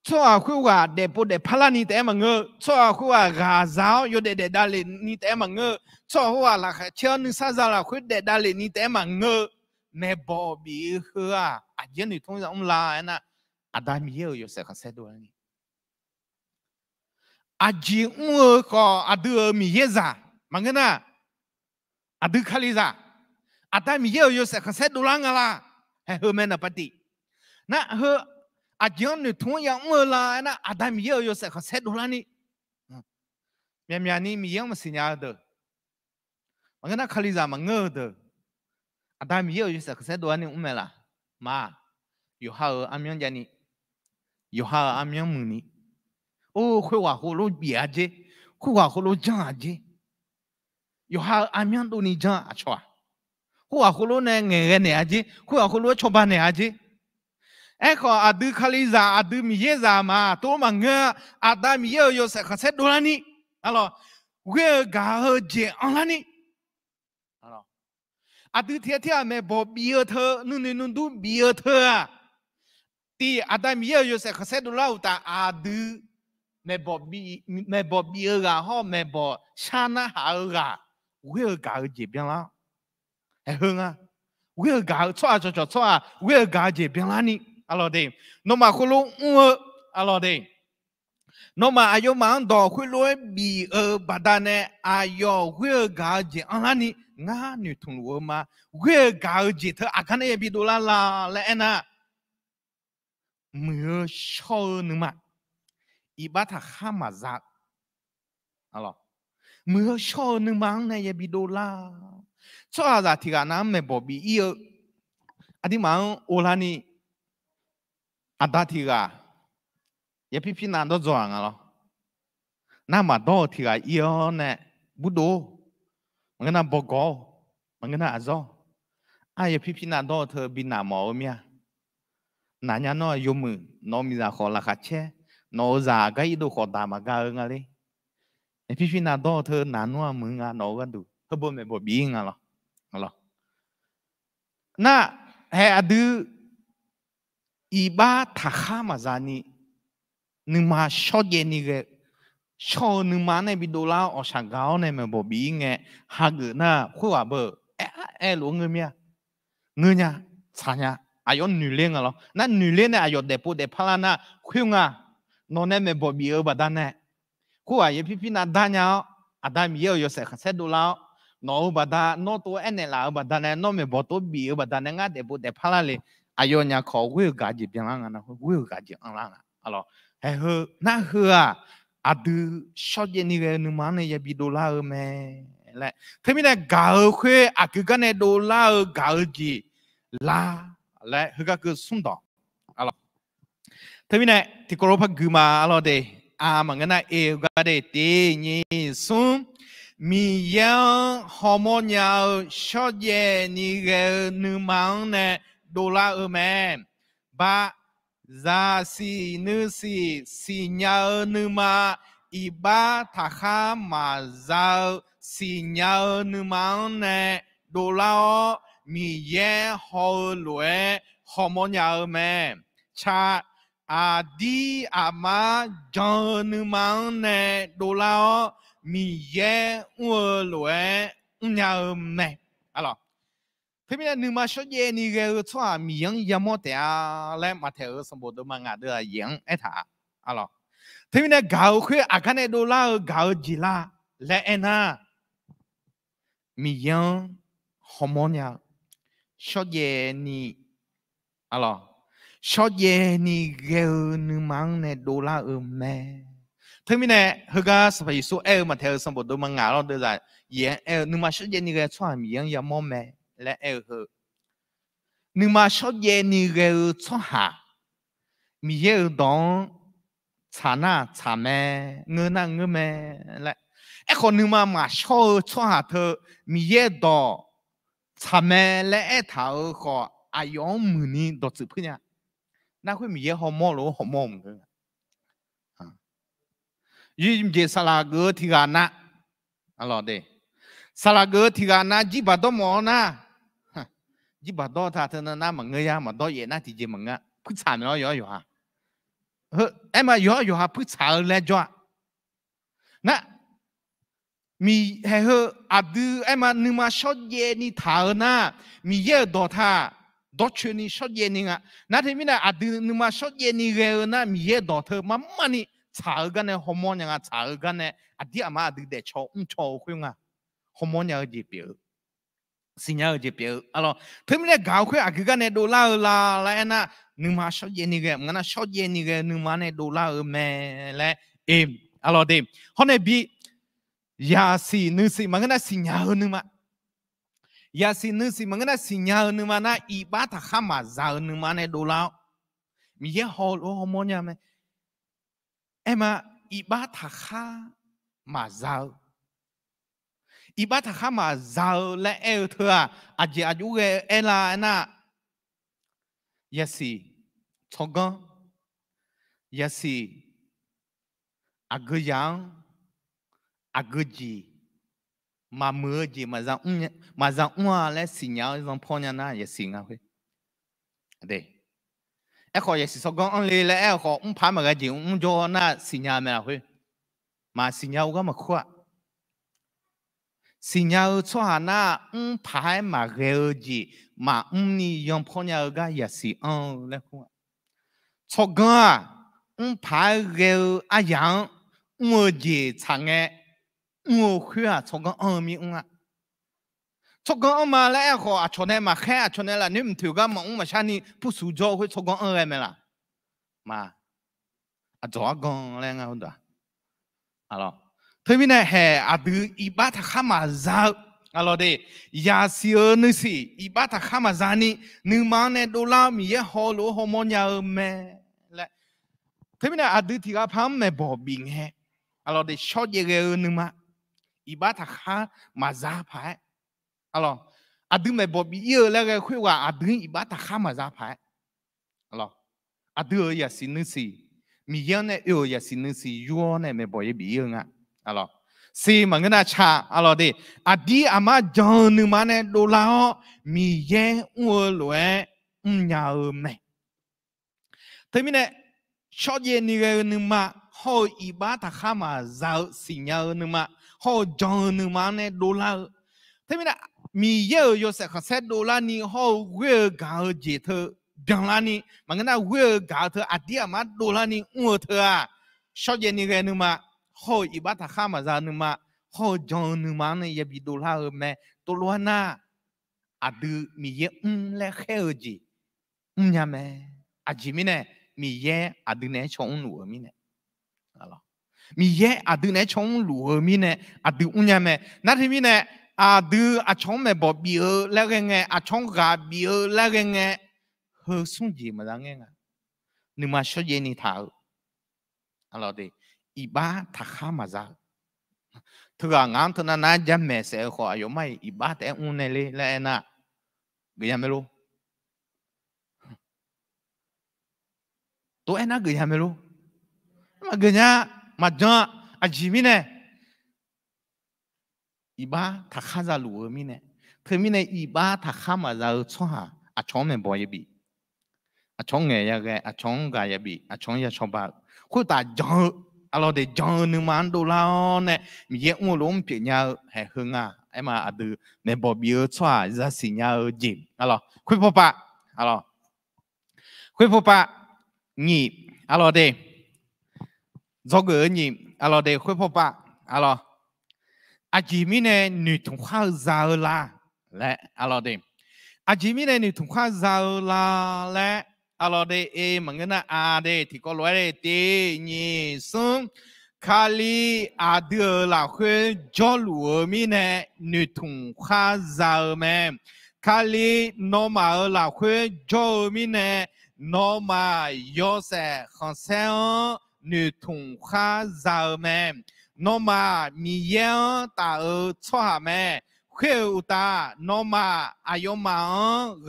cho khu à để bộ để phá ni té mà ngơ cho khu à gà giáo yo để đa lệ ni té mà ngơ cho khu à là chơi nữ sa ra là khu để đa lệ ni té mà ngơ này bảo biểu à à chẳng nữ thôn ya ông la na à đa mi yo sẽ có sẽ đồ này à chỉ có à đưa mi ye ra mà nghe na à đưa khali ra à đa mi yo sẽ có sẽ đồ lang la hay hơn men là bắt đi na hơn à chẳng nữ thôn ya ông la na à đa mi yo sẽ có sẽ đồ lang ni mian ni mi yang mà xin nhà được mà nghe na khali ra mà ngơ được อาตามีเยอะอยู่สักเส้นตัวนี่ไม่ละมาอยู่หาอามีนยันนี่อยู่หาอามีนมึงนี่โอ้คุยว่าคุยรู้เบียจีคุยว่าคุยรู้จังจีอยู่หาอามีนตัวนี้จังอ่ะชัวคุยว่าคุยรู้เนี่ยเงี้ยเนี่ยจีคุยว่าคุยรู้ชอบบ้านเนี่ยจีเอ้ขออาดูคาลิซาอาดูมีเยอะมาตัวมันเงาอาตามีเยอะอยู่สักเส้นตัวนี่อะไรเวกาเจอันนี้อะไรอาดูเทียเทียไม่บอกเบียเธอนู่นนู่นดูเบียเธอที่อาตามีเยอะอยู่สักเส้นตัวเราแต่อาดูไม่บอกเบียกาเขาไม่บอกชนะหากาเวกาเจเปียงละเฮ้ยเวกาชัวเวกาเจเปียงละนี่อะไรเดนมาคุลุอะไรเดนมาอายุมันดอกคุลุบีบาดานอายุเวกาเจอันนี้งาหนูทุ่งวัวมาเวกาเจเธออาการเนี่ยบิดลาลาและนะเมื่อชอบนึกมาอีบ้าถ้าข้ามาจากอะไรเมื่อชอบนึกมันเนี่ยบิดลาชอบจากที่กันนั้นไม่บอกบีอีอันนี้มันโอลานี่อันดับที่กันอย่าพี่นั่นต้องจวงอ่ะหรอน้ามาดูที่กันอีเนี่ยบุโดมันก็น่าบอกกูมันก็น่าอาจจะอย่าพี่นั่นดูเธอบินน้ำมาเมียนั่นยังน้อยยมือน้องมีแต่ขอละคัดเช่น้องจะก็อีดูขอตามมาก็เงี้ยเลยอย่าพี่นั่นดูเธอนั่นว่ามึงอ่ะน้องกันดูเธอบ่ไม่บอกบิงอ่ะหรอน่าเฮ้อดูอีบ้าถ้าข้ามาจานี่นึกมาชอบเย็นนี่ก็ชอบนึกมาในบิดลาออกช่างเก่าเนี่ยไม่บอกบิงไงหากน่ะคุยว่าเบอหลวงเงี้ยเงี้ยชาเนี่ยอายุหนุ่มเลี้ยงอ่ะหรอนั่นหนุ่มเลี้ยงเนี่ยอายุเด็กปุ๊เด็กพลานะคุยง่ะน้องเนี่ยไม่บอกบิงบัดนั้นเนี่ยคุยว่าอย่าพี่น่ะด้านเนี่ยอาดามีเยอะอยู่สักเศษดูแล้วน้องบัดนั้นน้องตัวเนี่ยละบัดนั้นน้องไม่บอกตัวบิงบัดนั้นงั้นเด็กปุ๊เด็กพลาเลยอายุเนี่ยเขาคุยกันจีบยังไงนะคุยกันจีบอะไรนะอ๋อเฮ้ยน่าเหื่ออาดูชอบยันนี่ก็นึกมันเนี่ยจะบิดลาไหมแหละที่มีเนี่ยกาคุยอาคือกันเนี่ยดูลากาจีลาและเฮก็คือสุนทรอะไรที่มีเนี่ยที่กรอบพักกุมาอะไรเดมันก็น่าก็ได้ตีนี่สุนมีอย่างฮอร์โมนยาชอบยันนี่ก็นึกมันเนี่ยดูลาไหมบ้าซาซีนึซีสิญญาณมาอีบ้าถ้าข้ามาซาสิญญาณมันเนี่ยดูแลมีเย่ฮอลเวฮอร์โมนยาแม่ชาอาดีอามาจันมันเนี่ยดูแลมีเย่อัวลเวยาแม่อะไรที่มีหนึ่งมาชดเย็นนี่ก็ชัวมีอย่างยามเดียและมาเที่ยวสมบูรณ์มังงะเดียอย่างท่าอะไรที่มีกาวคุยอาการเนี่ยดูแลกาวจีลาและน่ะมีอย่างฮอร์โมนยาชดเย็นนี่อะไรชดเย็นนี่ก็หนึ่งมังเนี่ยดูแลแม่ที่มีเฮก็สบายสุขมาเที่ยวสมบูรณ์มังงะเราเดียอย่างหนึ่งมาชดเย็นนี่ก็ชัวมีอย่างยามแม่และนึกมาชอบเย็นนี่ก็ชอบหามีเยอะดองชาหน้าชาแม่เงินนั่งเงินแม่และคนนึกมาชอบหาเธอมีเยอะดองชาแม่และถ้าก็อายุมือนี้ตัวจืดเพื่อนน่าคุยมีเยอะฮอร์โมนหรือฮอร์โมนกันยิ่งเจสลาเกอที่กันนะอะไรเดสลาเกอที่กันนะจีบตัวหมอนะจีบตัวท่าเธอน่ะมันเงียบมันตัวเย็นน่ะที่จีมันเงียบผู้ชายมันอยู่ฮะมาอยู่ฮะผู้ชายเลยจ้ะนะมีอาดูมานึกมาชดเย็นนี่ท่านะมีเยอะตัวท่าดอชนี่ชดเย็นนี่อ่ะนั่นที่มีนะอาดูนึกมาชดเย็นนี่เรื่องนะมีเยอะตัวเธอมันนี่ชากันเนี่ยฮอร์โมนยังไงชากันเนี่ยอาดีอามาอาดูเด็กชอบคุยงะฮอร์โมนยังจีบอยู่สิ่งยังจีบอยู่อะไรที่มีเนี่ยกาวคุยอาคือกันเนี่ยดูลาแล้วนะนึกมาชดเย็นนี่เรื่องงั้นชดเย็นนี่เรื่องนึกมาเนี่ยดูลาแม่และอะไรเดี๋ยวฮอนเนี่ยบียาสีนึกสิมันก็น่าสิ่งยังนึกมา ยาสินึสิมันก็น่าสิญญาหนึ่งมานะอีบ้าถ้าข้ามาจาหนึ่งมาในดูแล้วมีเยอะฮอลฮอร์โมนยังไหมเอ็มอีบ้าถ้าข้ามาจาอีบ้าถ้าข้ามาจาและเอลเธออาจจะอายุเอลาน่ะยาสิชงกันยาสิอากุยังอากุจีมาเมื่อจีมาจังและสิ่งอย่างจังพ่อเนี่ยนะยาสิงอ่ะเว้ยเด็กไอ้ขอยาสิชงกันอันเลยแล้วไอ้ขอพามากันจีจอน่ะสิ่งอย่างไม่ละเว้ยมาสิ่งอย่างก็มาขวาสิ่งอย่างชัวน่ะพายมาเรียจีมานี่ยังพ่อเนี่ยก็ยาสิแล้วขวาชงกันพายเรียอายังจีช่างเงี้ยขวาชงกันมีชงกันมาแล้วขอชนเนี่ยมาแค่ชนเนี่ยละนี่มันถือว่ามาชานี่ผู้สูจน์คุยชงกันอะไรไม่ละมาจ่อกันอะไรเงี้ยตัวอะไรเธอมีเนี่ยดูอีบ้าถ้าข้ามาจาอะไรเดียาสีนึสิอีบ้าถ้าข้ามาจานี่นึกมันเนี่ยดูแลมีเยอะฮอลฮอร์โมนยาแม่และเธอมีเนี่ยดูที่กับพัมแม่บอกบิงอะไรเดีชอบเยอะนึกมาอีบ้าถ้าข้ามาจาพายอะไรดูแม่บอกบิเยอะแล้วก็คุยว่าดูอีบ้าถ้าข้ามาจาพายอะไรดูยาสีนึสิมีเยอะเนี่ยยาสีนึสิยัวเนี่ยแม่บอกเยอะบิเยอะอะไรสิมันก็น่าชาอะไรเดีดีอามาจอนึกมาเนี่ยดูแล้วมีเยอะรวยยาวแม่เธอมีเนี่ยชอบเย็นนี่ก็นึกมาหออีบ้าถ้าข้ามาจาสิ่งยาวนึกมาหอจอนึกมาเนี่ยดูแล้วเธอมีเนี่ยมีเยอะอยู่สัก$ดูแล้วนี่หอเวกาเจเธอดังแล้วนี่มันก็น่าเวกาเธอดีอามาดูแล้วนี่เธอชอบเย็นนี่ก็นึกมาหออีบ้าถ้าข้ามาจานึกมาหอจอนึกมาเนี่ยอย่าบิดูแล้วแม่ตัวล้วนน่ะดูมีเยอะและแค่จียังแม่จีมีเนี่ยมีเยอะดูเนี่ยชงหนูมีเนี่ยอะไรมีเยอะดูเนี่ยชงหนูมีเนี่ยดูยังแม่นั่นที่มีเนี่ยดูชงแม่บอกบีแล้วไงชงกับบีแล้วไงเฮ้ยส่งจีมาแล้วไงนึกมาชอบเย็นนี่ท้าอะไรเดีอีบ้าถ้าข้ามาจาเธองานเธอน่าจะแม่เสียขออายุไม่อีบ้าแต่เนี่ยเลยแล้วน่ะก็ยังไม่รู้ตัวน่ะก็ยังไม่รู้มาก็เนี่ยมาจ้าจีมีเนี่ยอีบ้าถ้าข้าจะรู้มีเนี่ยเธอมีเนี่ยอีบ้าถ้าข้ามาจะชอบชงแม่บอกยังบีชงเงี้ยยังไงชงกายบีชงยังชอบบ้าคุยแต่จ้าอะไรเดี๋ยวจ้านึกมันดูแล้วเนี่ยมีเยอะล้มเปลี่ยนยาให้หึงไอ้มาดูแม่บอกบีชอบจะสิ่งยาจีบอะไรคุยพบปะอะไรคุยพบปะนี่อะไรเดี๋ยวจบกันนี่อะไรเดี๋ยวคุยพบปะอะไรจีมีเนี่ย女同化จาละและอะไรเดี๋ยวจีมีเนี่ย女同化จาละและอะไรเดี๋ยวมันก็น่าเดี๋ยวที่ก็รู้เลยที่นี่ซึ่งคาลีเดือละคุยจอลูมีเนี่ย女同化จาแม่คาลีโนมาละคุยจอมีเนี่ยโนมายอเซ่ขันเซ่女同化จาแม่โนมามีเยอะตาชัวแม่เขี้ยวตาโนมาอายุมา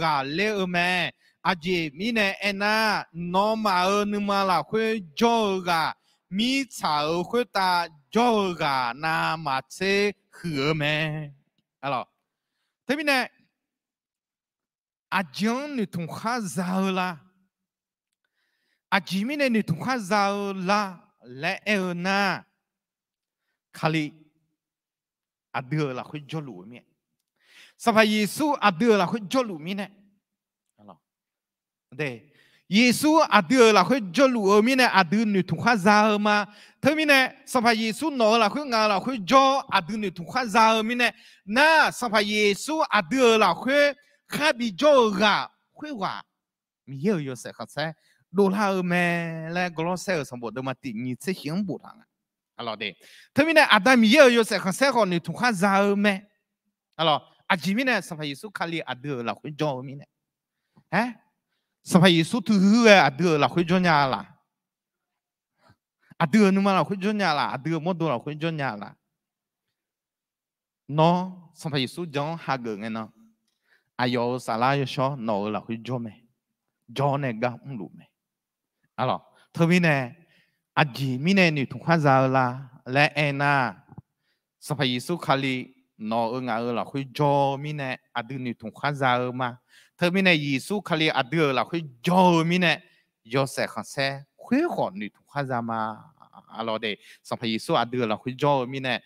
กาเลแม่จีมีเนี่ยน่ะโนมานึมาละคุยจอกามีชาวคุยตาจอกานามาเชหือแม่อะไรแต่มีเนี่ยจีนทุ่งข้าจาละจีมีเนี่ยทุ่งข้าจาละและน่ะคาลีเดือละคุยจอลูมีสภาเยซูเดือละคุยจอลูมีเนี่ยเดี๋ยวเยซูเดือละคุยจอลูมีเนี่ยดูนึกถึงข้าจามาเธอมีเนี่ยสภาเยซูนอละคุยงานละคุยจอดูนึกถึงข้าจามีเนี่ยน่ะสภาเยซูเดือละคุยข้าบิจอละคุยว่ามีเยอะเสียข้าเสียดูแลแม่และกลอเซลสมบูรณ์มาตินี่จะเห็นบุตรอะไรเดี๋ยวเธอมีเนี่ยมีเยอะเสียข้าเสียคนนึกถึงข้าจาแม่อะไร chỉ mình này sắp phải Giêsu khali đưa là khuyên cho mình này hả sắp phải Giêsu thứ hứa đưa là khuyên cho nhà là đưa nhưng mà là khuyên cho nhà là đưa một đồ là khuyên cho nhà là nó sắp phải Giêsu cho hai người nghe nó ayo sala cho nó là khuyên cho này gặp không đủ mày alo thôi mình này chỉ mình này thùng hoa giàu là lẽ na sắp phải Giêsu khali nó ở ngã là khuyên cho mình này đưa như thùng hoa giàu mà thôi mình này Giêsu khali đưa là khuyên cho mình này do sẽ không sẽ khuyên họ như thùng hoa giàu mà alo đây sắp phải Giêsu đưa là khuyên cho mình này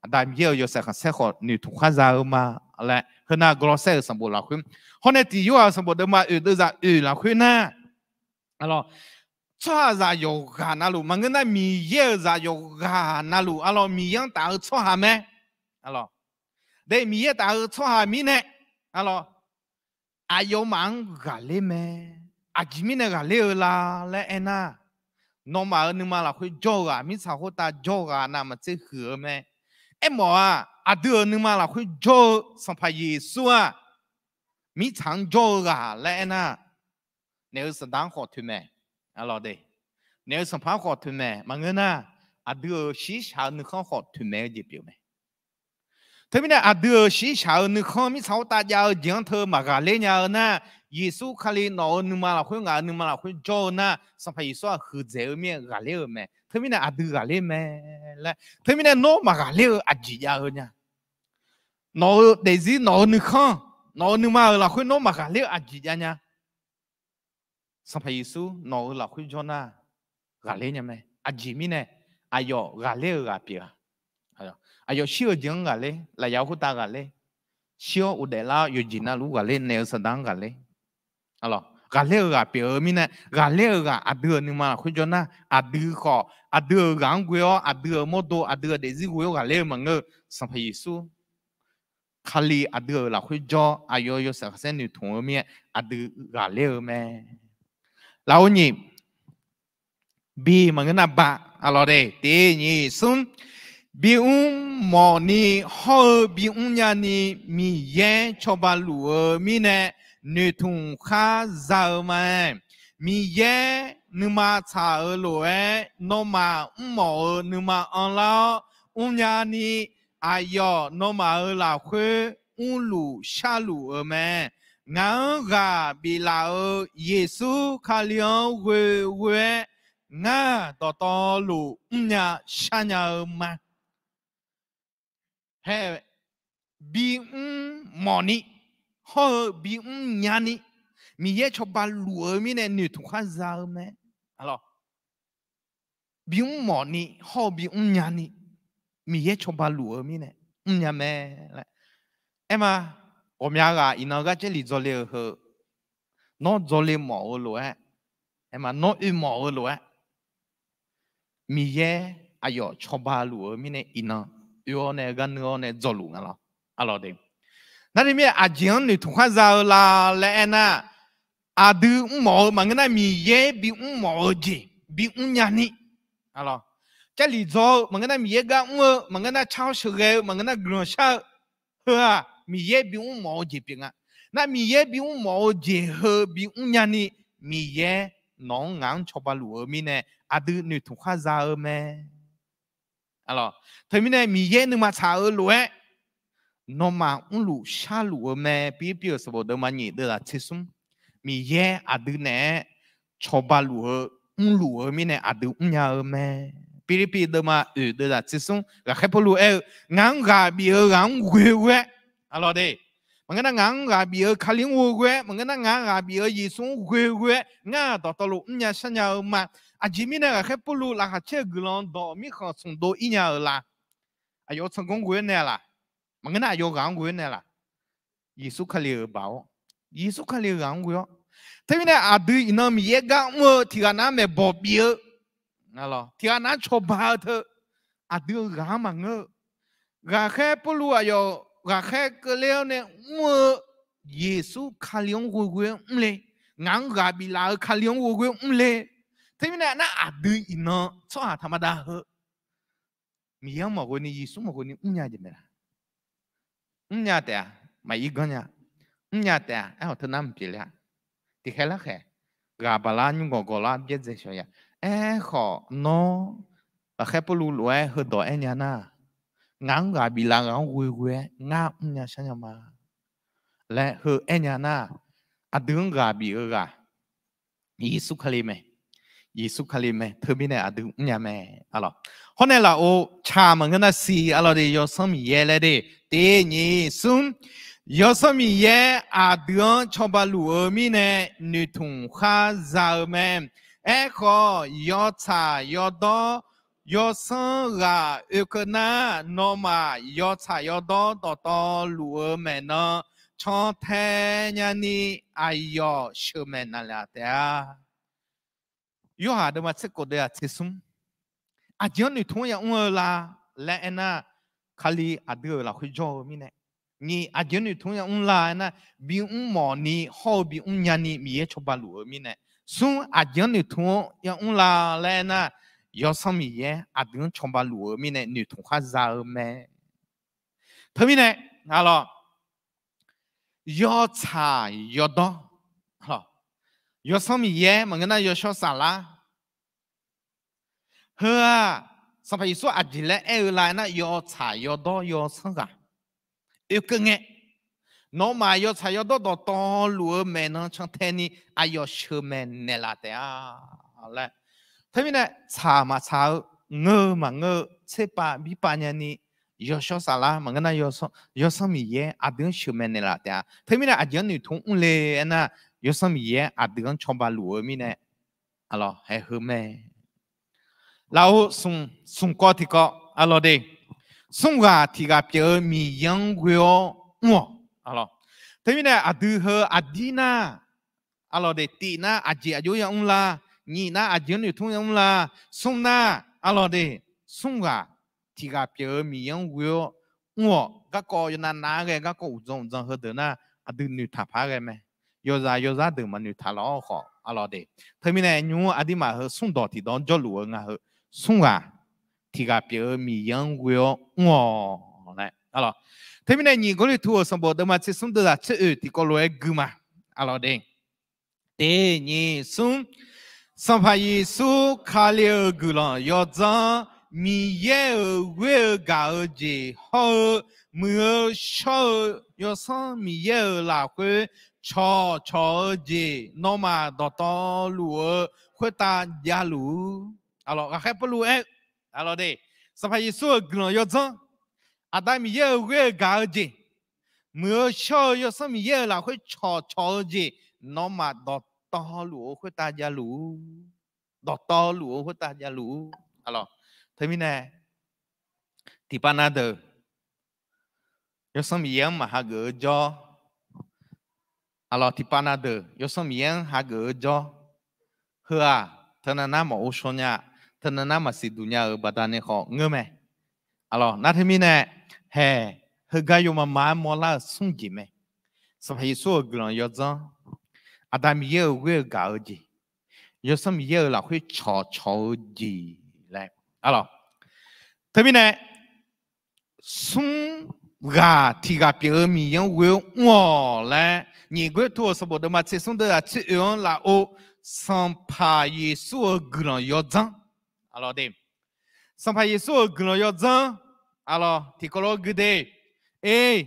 đại nhiều do sẽ không sẽ họ như thùng hoa giàu mà lại hơn là glossary sản phẩm là khuyên hôm nay thì yêu sản phẩm đó mà đưa ra là khuyên na alo cho ra yoga na lu mà người ta mi ye ra yoga na lu alo mi yang ta cho hà mẹ alo để mi ye ta cho hà mi nè alo ayo mang gà lê mẹ chỉ mi nè gà lê la lẽ ena nó mà nhưng mà là khuyên yoga mi sao họ ta yoga na mà chỉ hứa mẹ em mà đưa nhưng mà là khuyên yoga sang phải Giêsu à mi chẳng yoga lẽ ena nếu sẽ đáng họ thôi mẹ alo đây nếu sản phẩm họ thuê mẹ mà người na đưa sĩ sản nước họ thuê mẹ gì biểu mẹ thế bây giờ đưa sĩ sản nước họ mi sáu ta giao giảng thơ mà gà lên nhà na Giêsu khali nó nhưng mà là khuyên ngài nhưng mà là khuyên cho na sản phẩm Giêsu hư dễ mẹ gà lên mẹ thế bây giờ đưa gà lên mẹ là thế bây giờ nó mà gà lên gì ya hơn nha nó để gì nó nước họ nó nhưng mà là khuyên nó mà gà lên gì ya nha sản phẩm Giêsu nó là khuyên cho na gà lê nhà mẹ chỉ mi này ayo gà lê gà bia ayo siêu tiếng gà lê là giáo hút ta gà lê siêu u để la yêu gì na lu gà lê nếu sẽ đáng gà lê alo gà lê gà bia mi này gà lê gà đưa nhưng mà khuyên cho na đưa khó đưa gắng queo đưa mô tô đưa để gì queo gà lê mà ngơ sản phẩm Giêsu khali đưa là khuyên cho ayo yo sẽ như thùng mi đưa gà lê mẹ lão nhỉ bi mà cái nào ba alo đây tí nhỉ sum bi mò ni ho bi nhà ni mi ye cho ba lúa mi nè nữ thùng khá giàu mà mi ye nữ mà cha ở lúa nó mà mò nữ mà ăn lao nhà ni ayo nó mà ở là khuê lúa xa lúa mà ngang gà bi lao Giêsu khalion quê quê nga to lù nhà sa nhà mà he bi moni ho bi nhà ni mi ye cho ba lù mi nè nữ thùng khá giàu mẹ alo bi moni ho bi nhà ni mi ye cho ba lù mi nè nhà mẹ em à我们啊，因那个这里做了后，那做了毛路哎，em à nó u毛路哎。mi ye ayo choba lu mi ne ina yo ne gan no ne zolu ngala alo de na ni mi ajian ni thu kha za la le na adu mo ma ngana mi ye bi mo ji bi nya ni alo cha li zo ma ngana mi ye ga ma ngana chao shu ge ma ngana gro sha ha mi ye bi mo ji bi nga na mi ye bi mo ji he bi nya ni mi ye nó ngang choba lu mi ne adu nữ thùng hoa giàu mẹ, alo, thời mi này mi ye nhưng mà chả lúa, nó mà lúa xa lúa mẹ, bây giờ số đồ mà nhỉ, đó là chết sum, mi ye adu nè, cho ba lúa mi nè adu nhà mẹ, bây giờ đó mà đó là chết sum, là khai po lúa, ngang gà bây giờ ngang quê, alo đây. Mga na ngang ga biyo kaling uwe, mga na ngang ga biyo yisung uwe, nga totolo nya sanya ma. Ajimi na ga khepulu la ha che glon do mi kha sung do inya la. Ayo 성공 uwe ne la. Mga na ayo gang uwe ne la. Yesu khali bao. Yesu khali gang uwe. Thế nên adu ina mi ye gang mo tiga na me bo biyo. Alo, tiga na cho ba the. Adu gang ma ngo. Ga khepulu ayo gà khai cơ leo nè mua Giêsu khaliong quê mle ngang gà bị lao khaliong quê mle thế nên là adu ino cho à tham gia hơ miếng mà quên Giêsu mà quên nhà gì nè nhà thế à mà ý con nhà tè ai thằng nam bị lẹ thì khai là khai gà bà la nhưng gò la biết gì sao ai họ nó và khai bù lù lùi hơi đỏ ai nhà na ngang gà bị la ngang quỳ quỳ ngang nhà sao nhà mà lẽ hơi ai nhà na à đứng gà bị ở gà Yesu khai mày Yesu khai mày thứ bên này à đứng nhà mày alo hôm nay là ô cha mà cái na si alo đi yo sắm ye lại đi để nhỉ sum yo sắm ye à đứng cho bà lùa mi nè nữ thùng khá giàu mẹ ai khó yo cha yo đó yo sắm gà ở cái na nó mà yo cha yo đó đó đó lùa mẹ nó cho thế nhà ni ai yo sửa mẹ nè là thế yo hà đâm mà chết cột đấy chết sum à giờ nữ thùng yang là lẽ na khali à đưa là khơi cho mi nè ni à giờ nữ thùng yang là na bị mỏ ni họ bị nhà ni mi cho bà lùa mi nè sum à giờ nữ thùng yang là lẽ na yo sam mi ye à đưa cho bà lùa mi nè nữ thùng khá giàu mẹ thế mi nè alo yo cha yo đó yo sam mi ye mà cái na yo cho sao la hơ sao phải số ảnh lại ở lại na yo cha yo đó yo sang cả yêu cái nghe nó mà yo cha yo đó đó đó lúa mẹ nó chẳng thế ni ai yo sửa mẹ nè là thế à lại thế nên là cha mà cha ngơ mà ngơ chế ba bị ba nhà ni yo cho sao la mà cái na yo sang mi ye à đừng sửa mẹ nè là thế à thế nên là ảnh nữ thùng lệ na yo sang mi ye à đừng cho ba lúa mi nè alo hay hơ mẹ lão sung có thì có alo đi sung gà thì gà bia mi yang guo ngọ alo thế nên là adu hơ adina alo đi tị na aji ajo yang la nhị na aji nữ thung yang la sung na alo đi sung gà thì gà bia mi yang guo ngọ các cô na na cái các cô dùng hơ được na adu nữ tháp cái mẹ yo ra được mà nữ tháp lo họ alo đi thế nên là nhung adi mà hơ sung đỏ thì đón cho lúa ngà hơ sung à thì gặp biểu mi yang will ngõ này alo thế bên này nhìn có được thua xong bộ đó mà chỉ sung được là chữ thì có lối gư mà alo đây để nhìn sung xong phải su khá liều gư lo yo za mi ye will gạo gì họ mưa sâu yo sang mi ye là cái cho gì nó mà đó lúa khuyết ta giá lúa alo các khách perlu alo deh sampai Yesus guna yo zong ada mi ye we ga ji mưa show yo sam mi ye là会cho ji nó mà đọt lúa会大家lúa đọt lúa会大家lúa alo thế mi nè thì pana de yo sam mi ye mà ha ge jo alo thì pana de yo sam mi ye ha ge jo hơ thân na mà ô số nha thân na mà xịt dunia ở badan này họ ngơ mẹ alo nát thêm mi nè hè hơi gai yo mà mua la sung gì mẹ sao phải số gần yo zong adam ye we gạo gì yo sam ye là会炒gì lại alo thêm mi nè sung gà thì gà bia mi yang we ngõ lại你个多什么的嘛？这种的这样啦哦。上怕耶稣gần要脏, alo đi, sang怕耶稣gần要脏, alo thì có lỗi gì ê,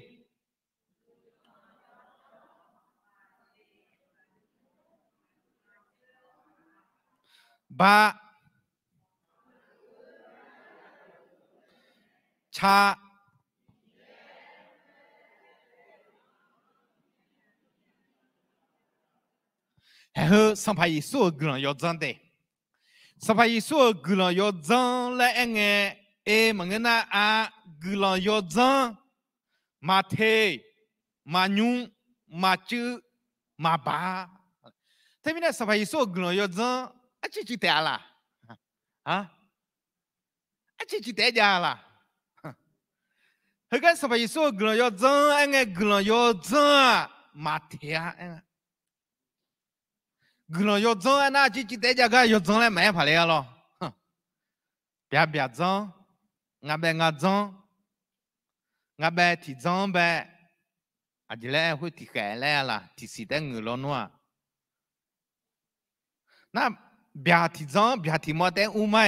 ba, cha, hơ sang phải Yesu gần yo zang de sang phải Yesu gần yo zang lại anh nghe mà nghe na à gần yo zang mà thế mà nhung mà chữ mà ba thế nên sang phải Yesu gần yo zang à chỉ thế là à chỉ thế ra là hơi cái sang phải Yesu gần yo zang anh nghe gần yo zang mà thế anh gần yo zong anh chỉ để cho cái yo zong lại mẹ phải lấy lo, bia zong, ngà zong, ngà thì zong bè, อาจจะแล้วคุยที่แก่แล้วล่ะที่สีแดงเงินล้นว่าน่าเบียที่จังเบียที่มาแต่อุ้มไม่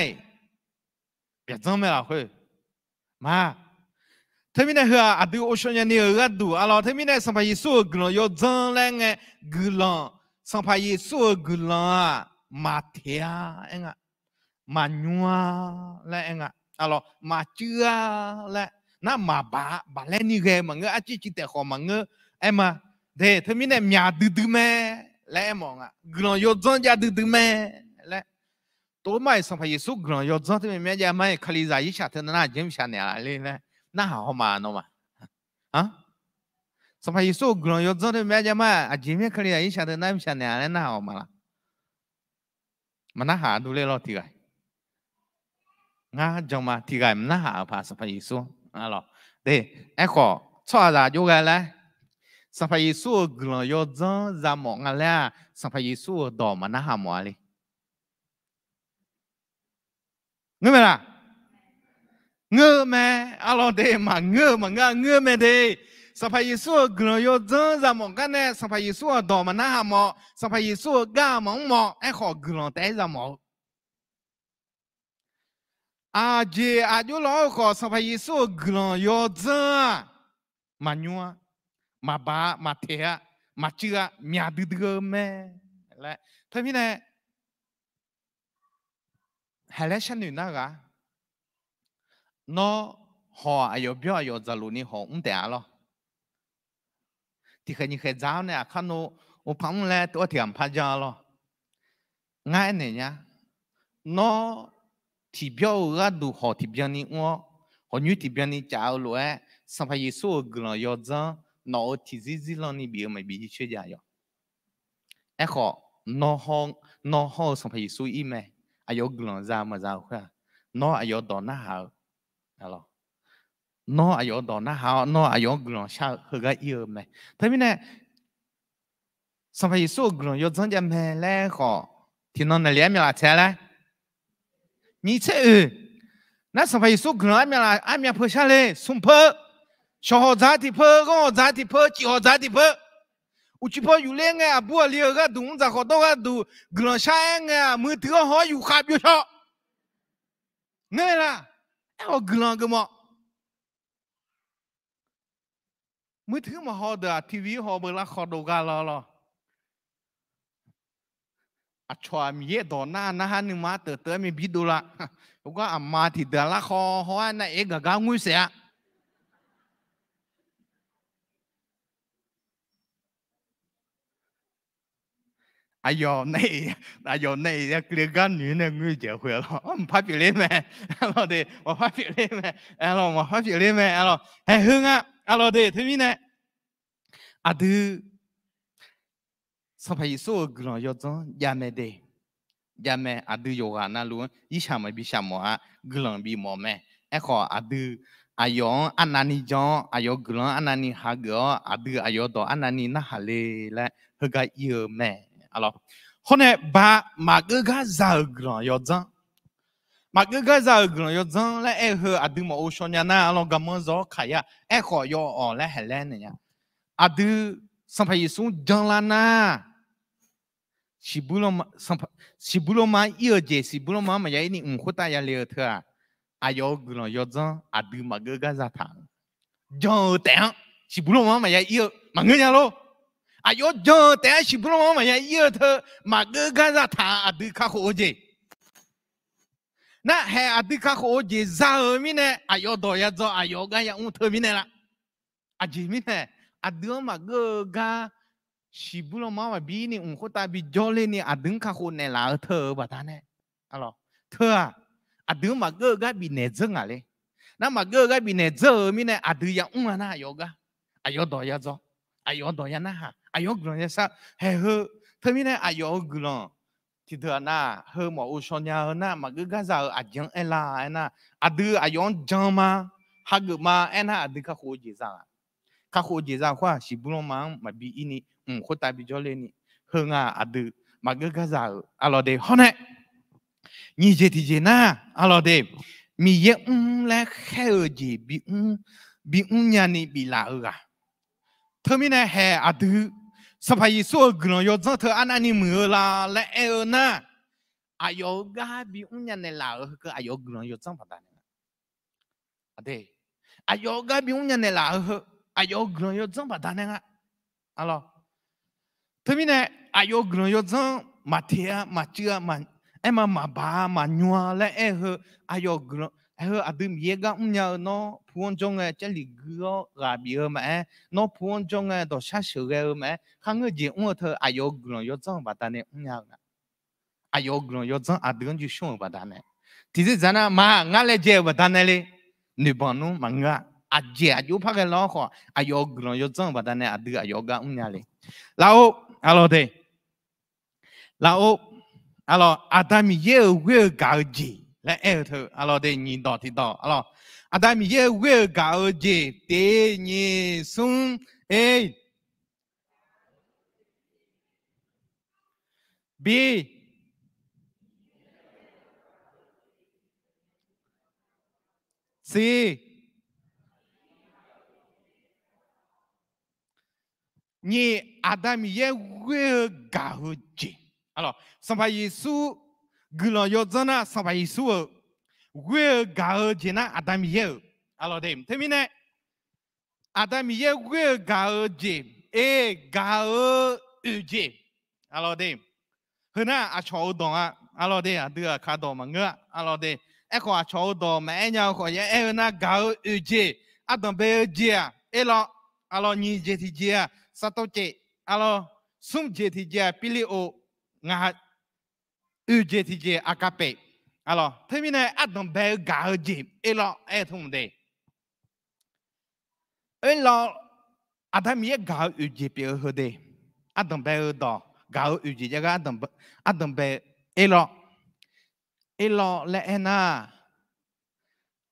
เบียจังไม่ล่ะคุยมาถ้ามีเนี่ยเหรออาดูโอชันยันนี่เหรอดูอะไรถ้ามีเนี่ยสัมภาระสู้กลุ่มยอดจังแรงไงกลุ่มสัมภาระสู้กลุ่มมาเทียเองอะมาหนัวแล้วเองอะอะไรมาเชื่อแล้วน่ามาบ้าเล่นนี่ไงมังเงออาจิจิตแต่ขอมังเงอเอ็มอะเดี๋ยวถ้ามีเนี่ยมีอาดูแม่แล้วมองอะกลุ่มยอดจังจะดูแม่แล้วตัวไม่สัมภาระสู้กลุ่มยอดจังที่มีจะไม่คลีใจยิ่งชัดเท่านั้นยิ่งชัดเนี่ยอะไรเนี่ยน่าหอมมาโนมาฮะสมัยสู้กลุ่มยศจนแม่จะมาอาจจะไม่เคยได้ยินชัดนั้นไม่ชัดเนี่ยน่าหอมมาละมันน่าหาดูเลยเราที่ไงง่าจังมาที่ไงมันน่าหาพาสมัยสู้อะไรเด้ไอ้ข้อช่วยจะอยู่กันเลยสมัยสู้กลุ่มยศจนจะมองอะไรสมัยสู้ดอมันน่าหาหมอเลยเงี้ยไหมล่ะเงื้อแม่อะไรเดมาเงื้อมาเงื้อแม่เดสัพพะยิสุกลุ่มยศจังจะมองกันเนี่ยสัพพะยิสุดอมันน่าหมอสัพพะยิสุก้ามองหมอไอ้ขอกลุ่มแต่จะมองอาเจอายุเราขอสัพพะยิสุกลุ่มยศจังมาหนัวมาบ้ามาเทียมาเชื่อมีอาดูดูแม่และท่านพี่เนี่ยเฮเลชันอยู่นะกะน้อหออายุเบี้ยอายุจะรู้นี่หอเดียร์ที่เคยนี่เคยจ้าเนี่ยข้านูอุปถัมภ์แล้วตัวเทียมพระเจ้าหรอง่ายเนี่ยน้อที่เบี้ยก็ดูหอที่เบี้ยนี่ว่าหอยุที่เบี้ยนี่จ้าเลยสัมภาระสู้กลุ่มยศจังน้อที่ziziลนี่เบี้ยไม่เบี้ยช่วยได้ยังไอ้ข้อน้อห้องสัมภาระสู้อีเมอายุกลุ่มจ้ามาจ้าค่ะน้ออายุตอนน่าหาอะไรน้ออายุตอนน่าหาน้ออายุกลุ่มชาเขาก็เยอะไหมท่านพี่เนี่ยสัมภาระสู้กลุ่มยศจังจะแม่แล้วข้อที่น้องเนี่ยเลี้ยงมีอะไรเช่ไหมมีเชื่อนั่นสัมภาระสู้กลุ่มมีอะไรเพื่อชาเลยสุ่มเพื่อชาวจ้าที่เพื่อก็จ้าที่เพื่อจีฮจ้าที่เพื่ออุจิเพื่ออยู่เลี้ยงไงบัวเลี้ยงก็ดูจากขอตัวก็ดูกลุ่มชายไงมือถือห่ออยู่ขับอยู่ชอบเนี่ยล่ะเอากลุ่มก็มามือถือมาห่อเดือทีวีห่อเบลล์ขอดูกันแล้วอัชวามีเยดอนนะฮะนึกมาเตอมีบิดูละก็อามาที่เดือละคอหัวนั่นเองก็งุ้ยเสีย哎呦，那要这个女的我结婚了，我唔怕别人咩？老弟，我怕别人咩？哎咯，我怕别人咩？哎咯，哎哼啊，哎老弟，听没呢？啊都，上排一首歌了，要做也没得，也没啊都有啊那路，以前没比什么啊，歌了比么咩？哎好啊都。อายุอันนั้นนี่จ้องอายุกลุ่มอันนั้นนี่หากอาดูอายุตัวอันนั้นนี่น่าหาเลยและเฮก็เยอะแม่อะไรคนเนี่ยบ้ามาเกก็จะกลุ่มยศจังมาเกก็จะกลุ่มยศจังและเฮอาดูมาโอชอนยานะอะไรก็มันจะขายขอยอและเฮเลนเนี่ยอาดูสัมภาระสูงจังละนะสิบุลมาเยอะเจสิบุลมาไม่ใช่นี่ขุดตายาเลี้ยเถอะอายุกลุ่มยศจังอาดูมาเกก็จะทางจังแต่สิบุลมาไม่ใช่เยอะมาเงี้ยโลอายุจังแต่สิบุลมาไม่ใช่เยอะเถอะมาเกก็จะทางอาดูข้าโคเจน่ะให้อาดูข้าโคเจจะมีเนี่ยอายุตัวยาจังอายุก็ยังเธอมีเนี่ยละอาจีมีเนี่ยอาดูมาเกก็สิบุลมาว่าบีนี่ขุดตาบีจอเลยนี่อาดูข้าโคเนี่ยละเธอบัดนั้นอะไรเธออาดูมาเกก็บีเนจังอะไรนั่นมาเกก็บีเนจังมีเนี่ยอาดูยังน่ะอายุก็อายุตัวยาจังอายุตัวยานะฮะอายุกลุ่มเนี่ยสักเฮ้เธอมีเนี่ยอายุกลุ่มที่เธอน่ะเฮ้หมออุชอนยาน่ะมาเกก็จะอายุเอล่าน่ะอาดูอายุจังมาฮักมาน่ะอาดูข้าโคจิจังข้าโคจิจังว่าสิบุลมาบีอินี่ขุดตาบีจอเลยนี่เฮ้งอาดูมาเกก็จะอะไรเดี๋ยวเนี่ยนี่เจที่เจน่ะอะไรเดี๋ยวมีเยอะและแค่เจบียานี่บีลาเออ เธอไม่แน่แห่อดื้อสบายสู้กลัวย้อนเธออันนี้มือละและเออนะอายุกาบิอุญญาณละก็อายุกลัวย้อนพัฒนาอะเดอายุกาบิอุญญาณละอายุกลัวย้อนพัฒนาอะล่ะเธอไม่แน่อายุกลัวย้อนมาเทียมาเชื่อมันเอ็มมาบ้ามาหนัวและเอออายุกลัวอดื้อมีเรื่องอุญญาณเนาะพูนจงจะหลีกก็ราบีมาเนาะพูนจงตัวชาเชื่อมาข้างเดียวเธออายุกลัวย้อนพัฒนาอุญญาณอายุกลัวย้อนอดื้อจะช่วยพัฒนาที่จะนะมางั้นเลยเจ้าพัฒนาเลยนึกบ้านุมังกะอาเจ้าอยู่พักกันแล้วขออายุกลัวย้อนพัฒนาอดื้ออายุกะอุญญาณเลยแล้วอะไรเด้แล้วอะไรอาดามีเยอะเวอร์กาจีและเอเธออะไรเด้ยินต่อที่ต่ออะไรอาดามีเยอะเวอร์กาจีเตยิสุนบีซีนี่อาดามีเยอะเวอร์กาจีอะไรสมัยยิสุกลัวย้อนนะสมัยยิสุเวอร์กาจีนะอาดามีเยอะอะไรเด้เทมินเนอาดามีเยอะเวอร์กาจีกาจีอะไรเด้เฮ้ยนะอาชาวดงอ่ะอะไรเด้อะเดือขาดมังเงะอะไรเด้เอ็กว่าชาวดงแม่เนี่ยเขาอย่างเอ้นะกาจีอาดมเบจีอ่ะล่ะอะไรนี่เจติจีอ่ะสัตว์เจอะไรสุ่มเจติจีอ่ะพิลิโองาเจติจีอากาเปอะไรเทมินเนอาดมเบกาจีล่ะทุ่มเด้ล่ะอาดมีกาจีเปียร์เด้อาดมเบดอกาจีจะก็อาดมเบล่ะและน่ะ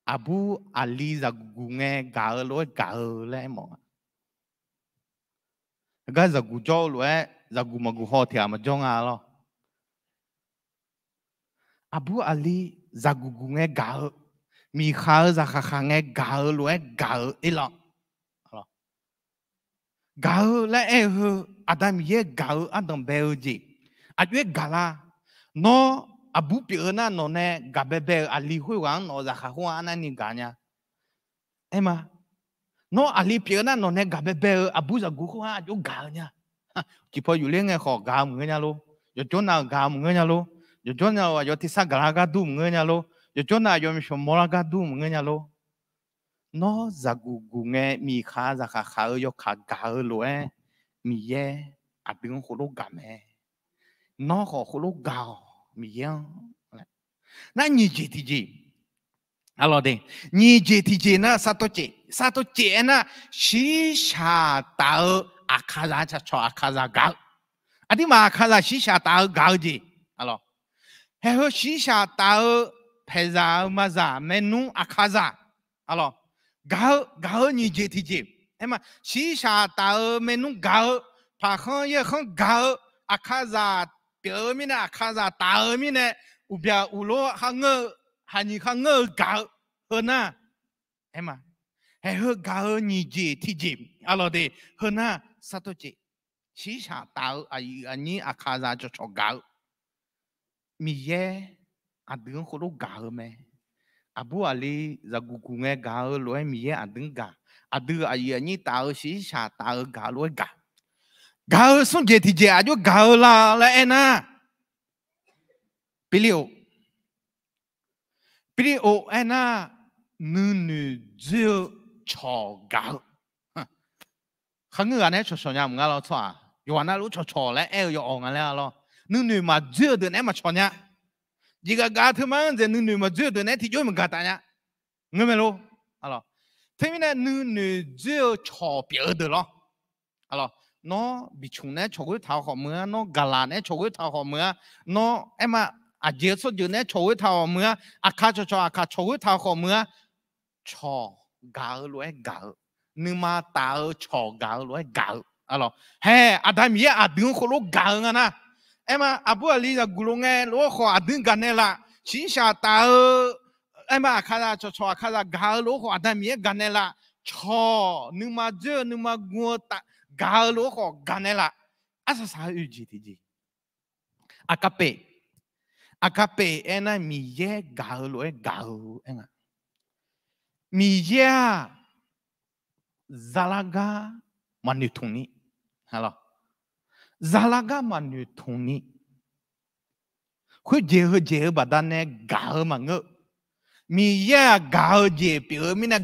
อบูอาลีจากกุงเงกาลอยกาเลยมั้งก็จากกุจอลอยจากกุมากุฮอที่อามาจงอาล่ะอบูอาลีจากกุงเงกามีข้าวจากข้างเงกาลอยกาล่ะกาและอาดามีกาอาดมเบลจีอายุกาลาโนอาบูปีน่ะโนเน่กาเบเบอาลีหุยวังโนจากข้างอันนี้กันเนี่ยเอ็มโนอาลีปีน่ะโนเน่กาเบเบอาบูจากกุฮวาอายุกาเนี่ยจีพออยู่เรื่องไงขอกามึงเนี่ยลูอยู่จนน่ะกามึงเนี่ยลูอยู่จนน่ะว่าอยู่ที่สักกะกาดูมึงเนี่ยลูอยู่จนน่ะอยู่มีชมมรกาดูมึงเนี่ยลูโนจากกุงเงมีข้าจากข้ายกขากาลวยมีเย่อาดึงโคโลกาเมโนขอโคโลกามีเย่นั่นนี่เจติจีอะไรเด้นี่เจติจีนะสัตว์เจนะชิชาตาอาคาราจะชออาคาราเกาอันนี้มาอาคาราชิชาตาเกาจีอะไรเฮ้ยชิชาตาเพซามาซาเมนูอาคาราอะไรกานี่เจติจีเห็นไหมชิชาตาเมนูกาพาข้างเยอะข้างกาอาคาราเปียมินะอาคาราตามินะอุบยาอุโลข้างเงอฮันนี่ข้างเงอกาเฮน่ะเห็นไหมเฮ้ยกานี่เจติจีอะไรเด้เฮน่ะสัตว์เจชิชาตาอันนี้อาคาราจะชอบกามีเย่อาดึงโคโลกาไหมอาบูอาลีจากกุงเงกาลอยมีเย่อาดึงกาอาดึงอันนี้ตาชิชาตากาลอยกาส่วนเจติเจอายุกาละและน่ะปิลิโอน่ะนูเจ้าชอกาข้างเงือเนี่ยชอเนี่ยมึงเราชัวอยู่วันนั้นรู้ชอแล้วอยู่อ่อนแล้วล่ะนูมาเจ้าเดินเนี่ยมาชอเนี่ยยี่กากาที่มันจะนูมาเจ้าเดินเนี่ยที่ยุ่งมันกาตาเนี่ยเงี้ยไม่รู้อะไรที่มีเนี่ยนูเจ้าชอเปียเดือดหรออะไรน้อบิชุนเนี่ยชกุยท้าหัวเมื่อน้อกาลาเนี่ยชกุยท้าหัวเมื่อน้อมาอาเจสุดอยู่เนี่ยชกุยท้าหัวเมื่ออาคาชอาชกุยท้าหัวเมื่อชอกาลวยกานึมาตาชอกาลวยกาอะไรเฮ้อาดามีอาดึงโคโลกาเงี้ยนะมาอาบูอาลีจากกุลงเงโลขออาดึงกันเนี่ยละชินชาตามาอาคาราชอาคารากาโลขออาดามีกันเนี่ยละชอนึมาเจอนึมางัวตา กาลูขอกันนี่ละอาศัยอุจิติจีอากาเปอากาเปเอ็นะมีเย่กาลูกาลูเอ็งมีเย่ซาลากามันอยู่ตรงนี้ฮัลโหลซาลากามันอยู่ตรงนี้คุยเจอบัดนั้นเนี่ยกามังเงมีเย่กาเจเปียมีนะ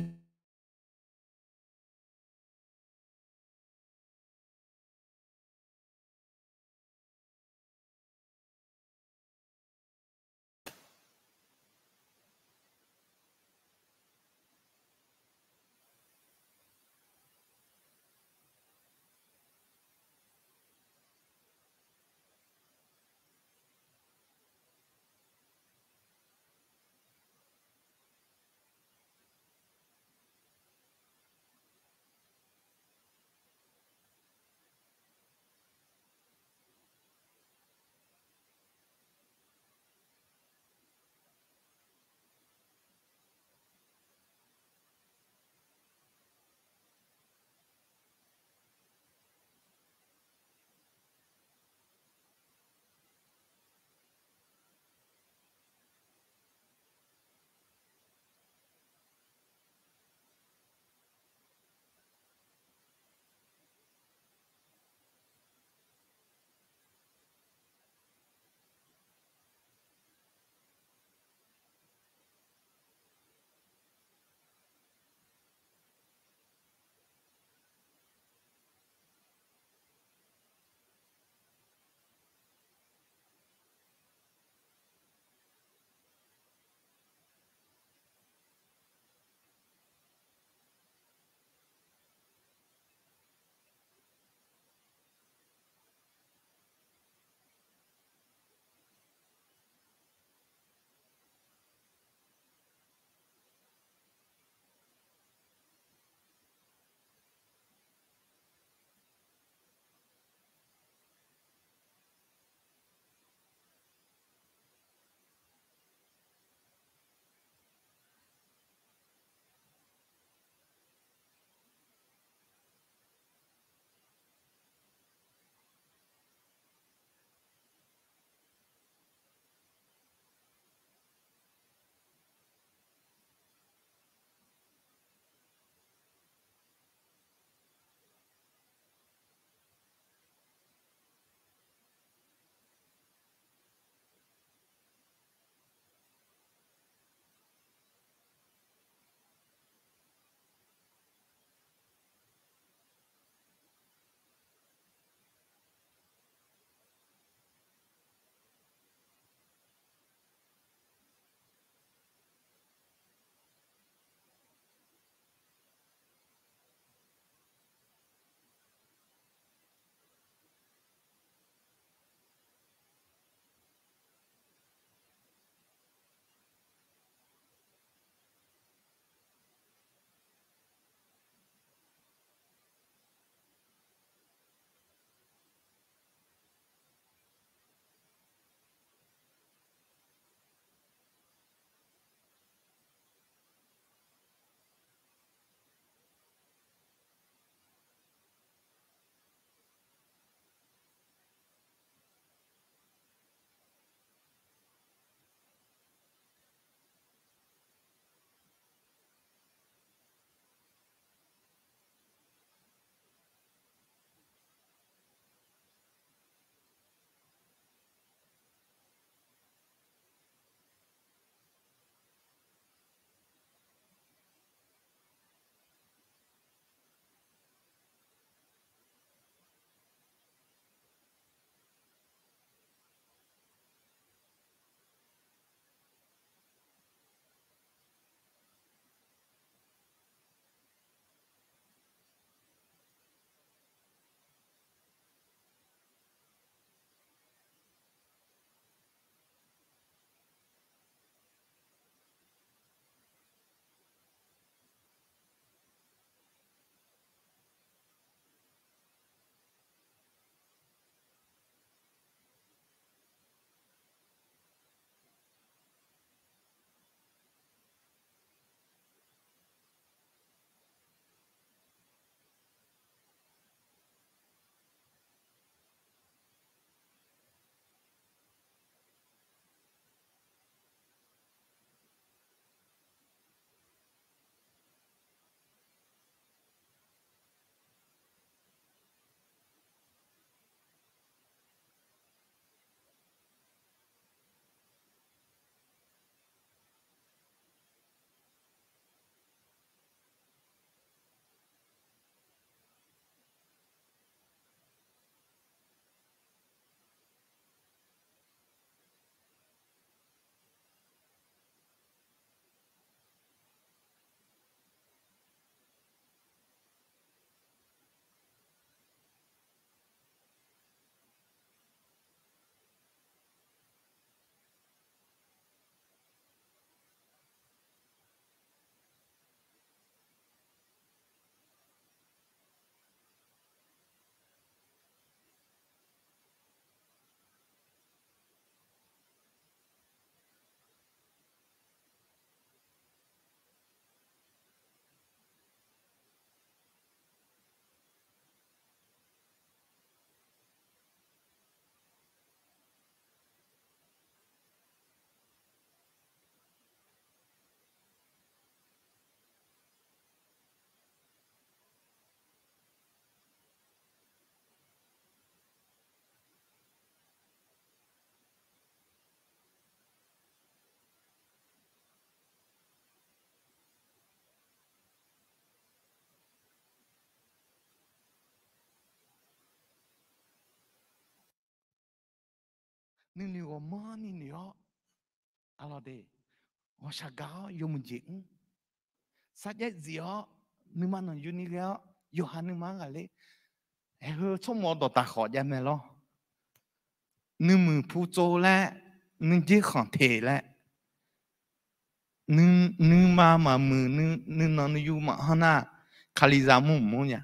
你我么你了，阿拉的，我想搞有么子？สักอย่างเดียวนึกมันอยู่นี่แล้วอยู่หันนึกมันกันเลยชั่วโมงต่อตาขอยังไม่รอนึกมือผู้โจแล้วนึกจีของเทแล้วนึกมามือนึกนอนอยู่มาฮะน่ะคาลิซามุมุเนี่ย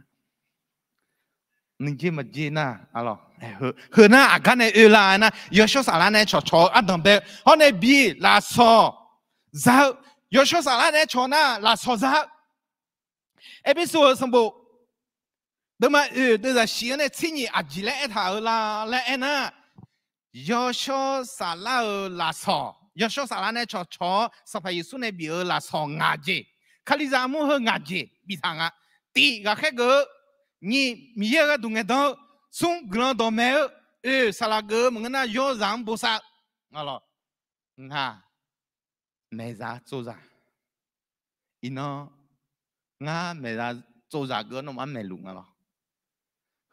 นึกจีมาจีน่ะอะไรน่ะอาการเนี่ยล่ะนะยศสารเนี่ยชออันดับเบฮอนเนี่ยบีลาซอจ้ายศสารเนี่ยชอน่ะลาซอจ้าเอพิโซดสมบูรณ์เดี๋ยวมาเดี๋ยวจะเสียเนี่ยที่นี่อาจจะเล่นท่าละเล่นนะยศสารลาซอยศสารเนี่ยชอสภาพสุนัขบีลาซองาเจคาลิซามุฮงาเจบิทางอ่ะตีก็แค่ก็นี่มีเยอะตรงนี้ต้องส่งกลางตัวแม่สารก็มึงน่ะยศจำบุษะอะไรง่าแม่จ้าโจจ้าอินงาแม่จ้าโจจ้าก็น้องมันไม่รู้งั้นหรอ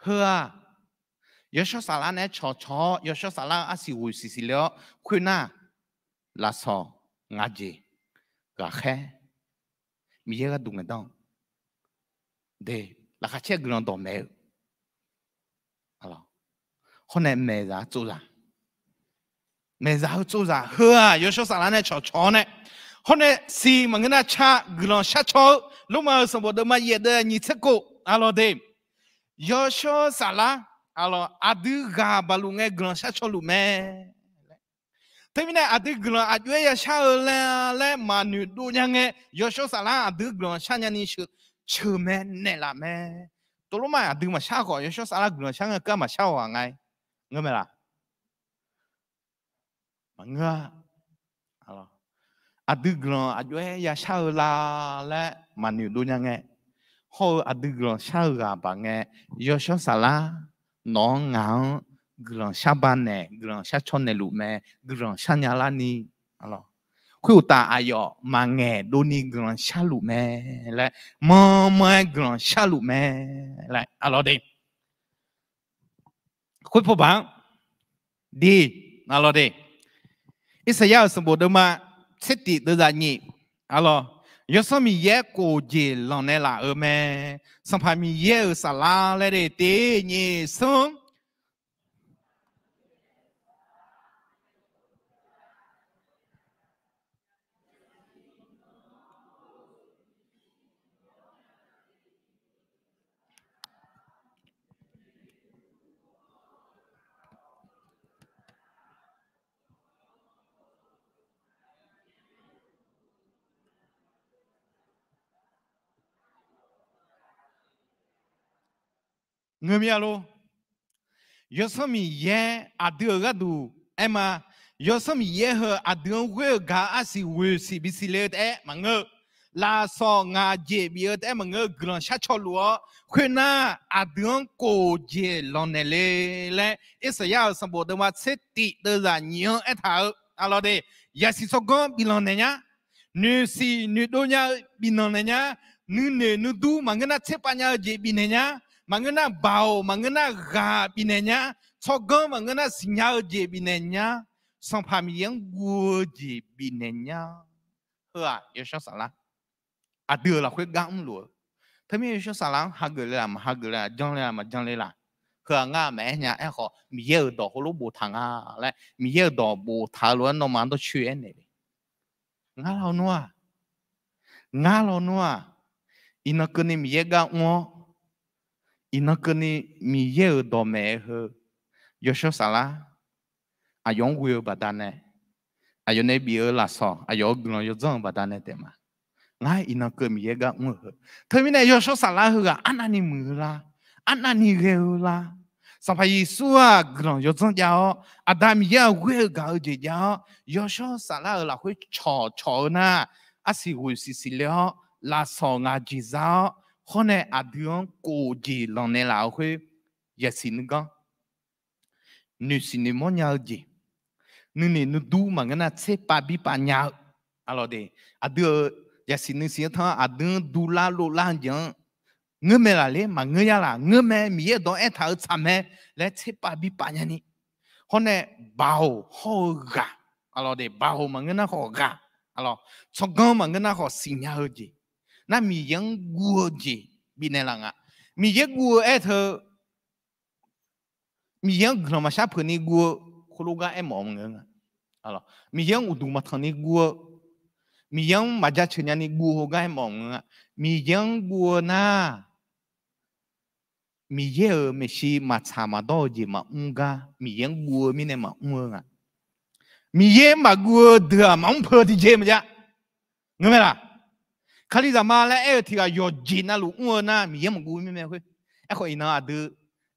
เฮ้ยยศสารเนี่ยชอยศสารอาศัยวิสิแล้วคุณน่ะลาซองาเจก็แค่มีเยอะตรงนี้ต้องเดี๋ยวราคาเช็คกลางตัวแม่อะไรคนเนี่ยแม่จ้าโจจ้าแม่จ้าโจจ้าเฮ้ยยศสารเนี่ยชอเนี่ยคนเนี่ยสีมันก็น่าชากลางชาชอลูกมาสมบูรณ์มาเยอะเดินยิ่งสักกูอะไรเดิมยศสารอะไรอาดูกาบาลุงเงกลางชาชอลูกแม่ที่มีเนี่ยอาดูกลางอายุยาชาเลยมาหนุดูยังไงยศสารอาดูกลางชาญนี่ชื่อแม่เนี่ยละแม่ตัวลูกมาอาดูมาชาก่อนยศสารกลางชาก็มาชาว่าไงเงี้ยไหมล่ะมันเงี้ยอะไรอาดูกลางอายุยาชาและมาหนุดูยังไงพออาดูกลางชาก็บางไงยศสารน้องเงากลางชาบ้านเนี่ยกลางชาชนเนี่ยลูกแม่กลางชาญาลานี่อะไรคุยตาอายอมาไงดูนี่กลางชาลูกแม่และมกลางชาลูกแม่และอะไรเด็กคุยพบบ้างดีอะไรเด็กอิสยาห์สมบูรณ์มาสติตัวใจนี่อะไรยศมีเยอะกูเจลองเนี่ยละแม่สัมภามีเยอะสลาเลยเด็กนี่ซึ่งเงยมีอะไรยศมีเยอะอาเดือก็ดูมายศมีเยอะเหรออาเดือเวกาอาศิเวสิบิสิเลตมังเงลาซองาเจบิเอตมังเงกลางชาชอลัวคุณน่ะอาเดือโกเจลอนเนเลและอิสยาห์สมบูรณ์ว่าสติเดือดเนื้อท่าอะไรเดียาสิสกอนบิลอนเนียนูสินูโดนยาบิลอนเนียนูดูมังเงน่ะเทปัญญาเจบิเนียมังเงน่ะบ่าวมังเงน่ะกาบิเนียสกอนมังเงน่ะสิญญาเจบิเนียสัมภามียังวัวเจบิเนียเฮ้ยยศสารอาเดือเราคุยกันหลัวถ้ามียศสารฮักเกลือมาฮักเกลือจังเลยมาจังเลยล่ะเฮืองาแม่เนี่ยไอ้เขามีเยอะดอกลูกบูทางและมีเยอะดอกบูทาล้วนน้องมันต้องช่วยเนี่ยงาเราหนัวอินักนี่มีเยอะกันวะอินักนี่มีเยอะดอกแม่เหรอยศสารอายุวิวบัดนั้นอายุเนี่ยบีเอลาซออายุกลางยุจังบัดนั้นเต็มง่ายอินักมีเยอะกันวะถ้ามีเนี่ยยศสารเหรออันนั้นนี่มือละอันนั้นนี่เร็วละสัมภาระส่วนกลางยุจังยาวอาดามีเยอะเวกาเจียวยศสารเราคุยชอนะอาศัยวิสิแล้วลาซองาจิซาคนเนี่ยอาเดือนกูจีลองเนี่ยเราคุยยาสินกันนูสินมอนยาจีนูดูมันก็น่าเซปาบิปัญญาอะไรเดอาเดือยาสินเสียทั้งอาเดือนดูลาโลลาจังเงื้อเมล่ะเลยมันเงื้อยาละเงื้อแม่มีเยอะดอกท่าทำแม่และเซปาบิปัญญานี่ค hôm nay bảo họ gà alo để bảo mà người nào họ gà alo cho con mà người nào họ sinh nhau gì na mi yang gua gì bị này là ngạ mi yang gua ấy thơ mi yang người mà sắp ni gua khuluga em ông người ngạ alo mi yang udu mà thằng ni gua mi yang mà ra chuyện ni gua ga em ông ngạ mi yang gua na mi ye me shi ma cha ma do ji ma unga mi yang gua mi ne ma unga mi ye ma gua de ma un phe di je ma ja nghe là khá là mà lại thì là do gì na lu unga na mi ye ma gua mi me hui ai khoi na de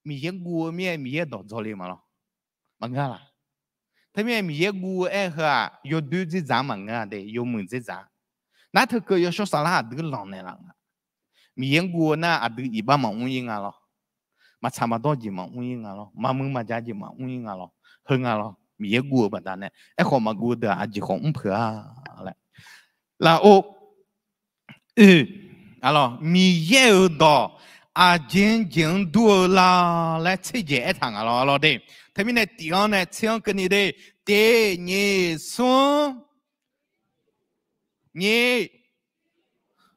mi yang gua mi ye do zo le ma lo ma nga la thế mi ye gua ha yo du ji za ma nga de yo mun ji za na thơ cơ yo so sa la de lo ne la mi yang gua na a de iba ma un yin a lo mà chả mà đôi gì mà uống ngà lo mà mưng mà giá gì mà uống ngà lo hơn ngà lo mi ye gua bà ta này ai họ mà gua được à chỉ không phở lại là ô alo mi ye đó à chính chính đua là lại chơi dễ thằng alo đây thế mình này tiếng này tiếng cái này đây để nhẹ xuống nhẹ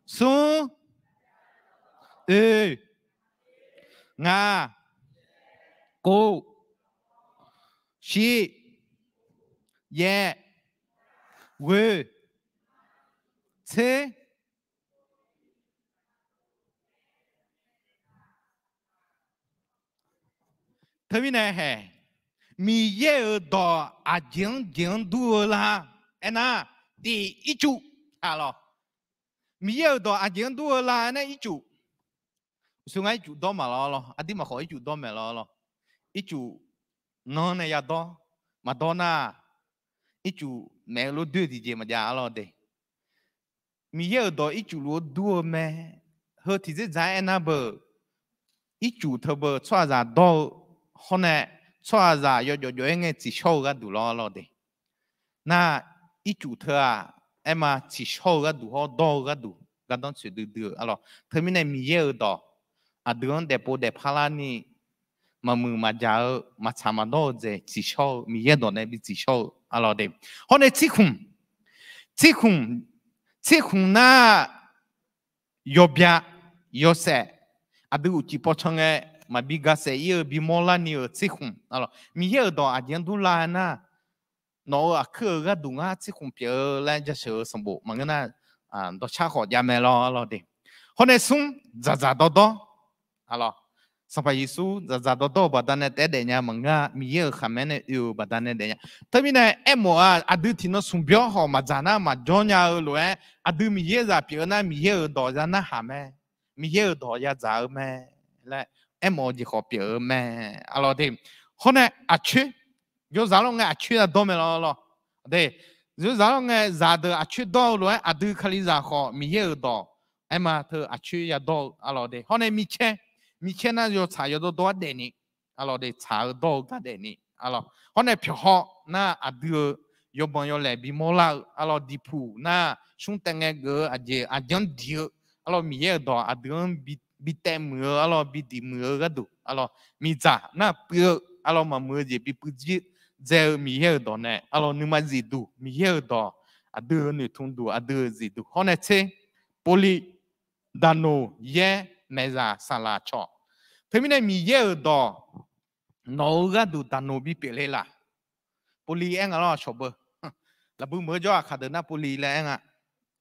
xuống nga cô she yeah we thế thế này hè mi ye đó à chính chính đua là anh à đi ít chú alo mi ye đó à chính đua là anh ít chú xuống ngay chú đó mà lo à đi mà khỏi chú đó mà lo ít chú nó này ya đó mà đó na ít chú mẹ lo đưa thì gì mà ya lo đây mi ye đó ít chú lo đua mẹ hơi thì dễ dãi anh à bờ ít chú thơ bờ xoa ra đó hôm nay xoa ra yo anh nghe chỉ show cái đủ lo đây na ít chú thơ à em mà chỉ show cái đủ ho đó cái đủ cái đó chỉ được alo thế mình này mi ye đó à đường đẹp đẹp phala ni mà mừng mà giàu mà chăm mà đâu chứ chỉ show mi ye đó này bị chỉ show alo đây hôm nay chỉ khung na yo bia yo se à được chỉ bỏ trong cái mà bị gà se yêu bị mola ni ở chỉ khung alo mi ye đó à điên du la na nó à khơi cái đúng à chỉ khung bia lên cho sự sắm bộ mà cái na à đó chắc họ nhà mẹ lo alo đây hôm nay sung za đó alo sampai Yesus zazado do badane tedenya manga miye khamene yu badane denya tamine emo adu tino sumbyo ho majana ma jonya loe adu miye za piona miye do jana hame miye do ya za me la emo ji ho pio me alo de hone achu yo za lo nga achu do me lo de yo za lo nga za de achu do loe adu khali za ho miye do ema the achu ya do alo de hone mi前呢就查有多点呢，阿罗的查多个点呢，阿罗，后来票好那阿德有朋友来比莫拉，阿罗地铺那兄弟个阿姐阿讲丢，阿罗米也多阿德比带มือ阿罗比地มือ个多，阿罗米咋那不阿罗嘛มือ就比不接，在米也多呢，阿罗你嘛自度米也多阿德你通度阿德自度，后来切玻璃丹诺耶。没啥沙拉炒，他们那米也多，哪个都单独比别的啦。玻璃安个咯，晓不？那不么叫看到那玻璃了安个，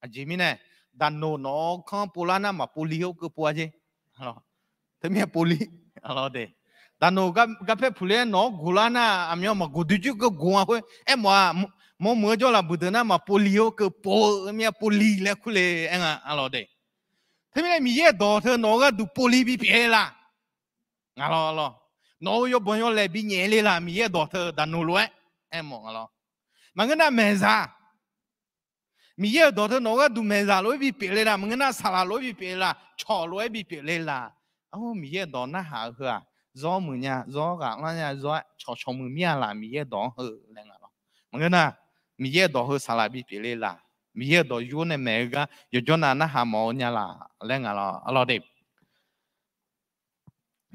啊，前面呢，单独哪看玻璃那嘛玻璃有个玻璃，好，他们玻璃，好的，单独个拍玻璃哪古啦那，阿苗嘛古对就个古啊会，哎么叫啦不得那嘛玻璃有个玻，咩玻璃来苦嘞安个，好的。他们那米也多，他哪个都玻璃比别啦，啊咯，哪有朋友来比年龄啦，米也多他但努力，哎么咯，那个那没啥，米也多他哪个都没啥，罗比别啦，那个那沙拉罗比别啦，炒罗比别啦，哦米也多那还好啊，热么呀，热个那呀热，炒么面啦，米也多好那个咯，那个那米也多好沙拉比别啦。มีเยอะตัวยูในเมกะอยู่จนนั้นนะหาหมอเนี่ยล่ะเรื่องอะไรเด็ก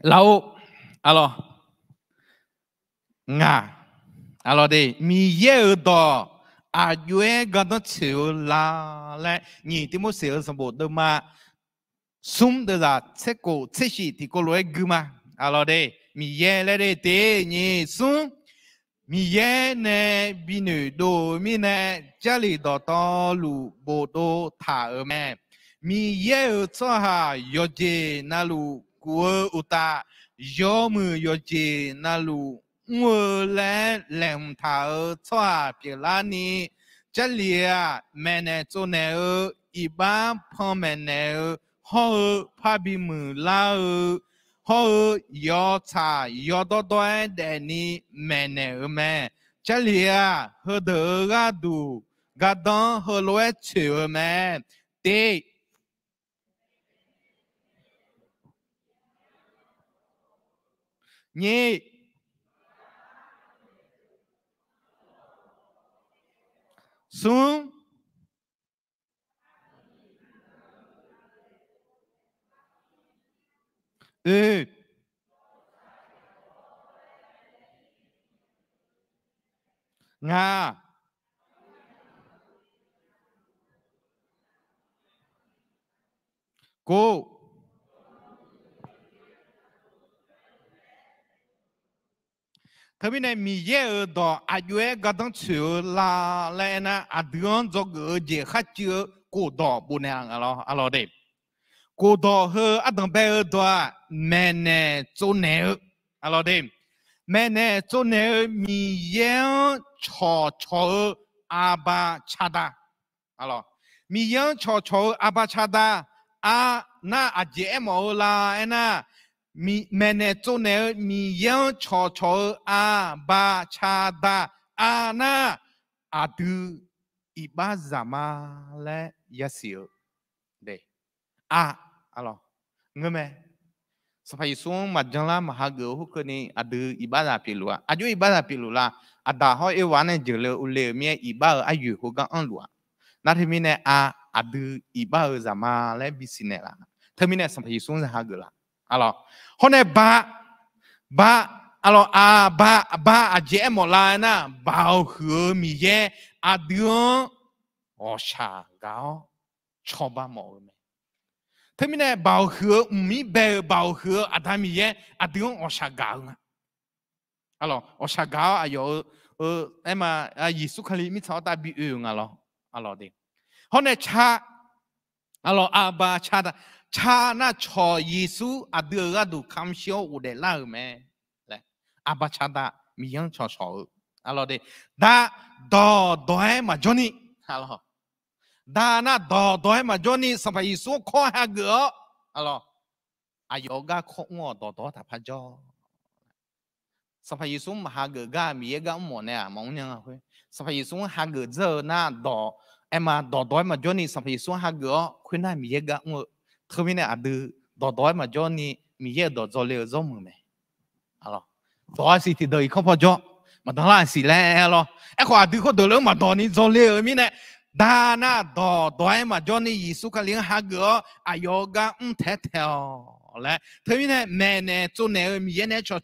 เราอะไรงา alo đi mi ye do à yue ga nó chịu là lại nhị thì một sự sản phẩm đâu mà sum de ra sẽ có sẽ gì thì có lối gửi mà alo đi mi ye lại đi thế nhị sum mi ye nè bi nữ đồ mi nè gia里đồ to lu bộ đồ thả ở mẹ mi ye ở cho ha yo je na lu của uta yo mu yo je na lu ngô lẽ làm thảo cho biệt lá ni chất liệu mẹ nè cho nè ở iba phong mẹ nè ở họ pa bi mu la ở họ yo cha yo do do để ni mẹ nè ở mẹ chất liệu họ đỡ ga đủ ga đón họ lối chịu mẹ tê nhé xuống nga cô thế bên này mi ye ở đó à yue cái đó chịu là lại na à đường cho cái gì khác chưa cô đó bù nè alo đấy cô đó hơi à đường bé ở đó mẹ nè chỗ nè alo đấy mẹ nè chỗ nè mi ye cho à ba cha da alo mi ye cho à ba cha da à na à gì em ở là na mi mẹ nè chỗ nè mi ye cho à ba cha da à na à du iba zama le yasio đấy à alo nghe mẹ sampai xuống mà chẳng là mà hai người hút cái này à du iba là pilu à du iba là pilu là à đã hỏi yêu anh ấy giờ là ule mẹ iba à yu hút cái ăn lúa nãy thì mình à du iba zama le bisine là thế mình sampai xuống là hai người là alo hôm nay ba alo à ba à dễ một lại na bảo hứa mi ye à đường ở xa gạo cho ba mẫu thế mình bảo hứa mi bè bảo hứa à ta mi ye à đường ở xa gạo alo ở xa gạo à yo em à Giêsu Christ mi cháu ta bị ương alo đi hôm nay cha alo à ba cha ta cha na cho Giêsu à đưa ra đủ cam siêu u để lao mẹ lại à ba cha ta mi yang cho alo đi đã đói mà Johnny alo đã na đói mà Johnny sampai Giêsu khó ha gỡ alo ayoga khó ngõ đói ta phải cho sampai Giêsu mà ha gỡ ga mi ga mo nè mong nhang thôi sampai Giêsu ha gỡ giờ na em mà đói mà Johnny sampai Giêsu ha gỡ khuyên na mi ga ngõ thôi mình à đưa đói mà Johnny mi ye cho leo cho mừng mẹ alo đói gì thì đời không bao giờ mà đó là gì lẽ alo em qua đưa có đời mà đói ni cho leo mình nè đa na đói mà Johnny Giêsu cái liền ha gỡ ayoga thế theo lẽ thôi mình mẹ nè cho nè mi ye nè cho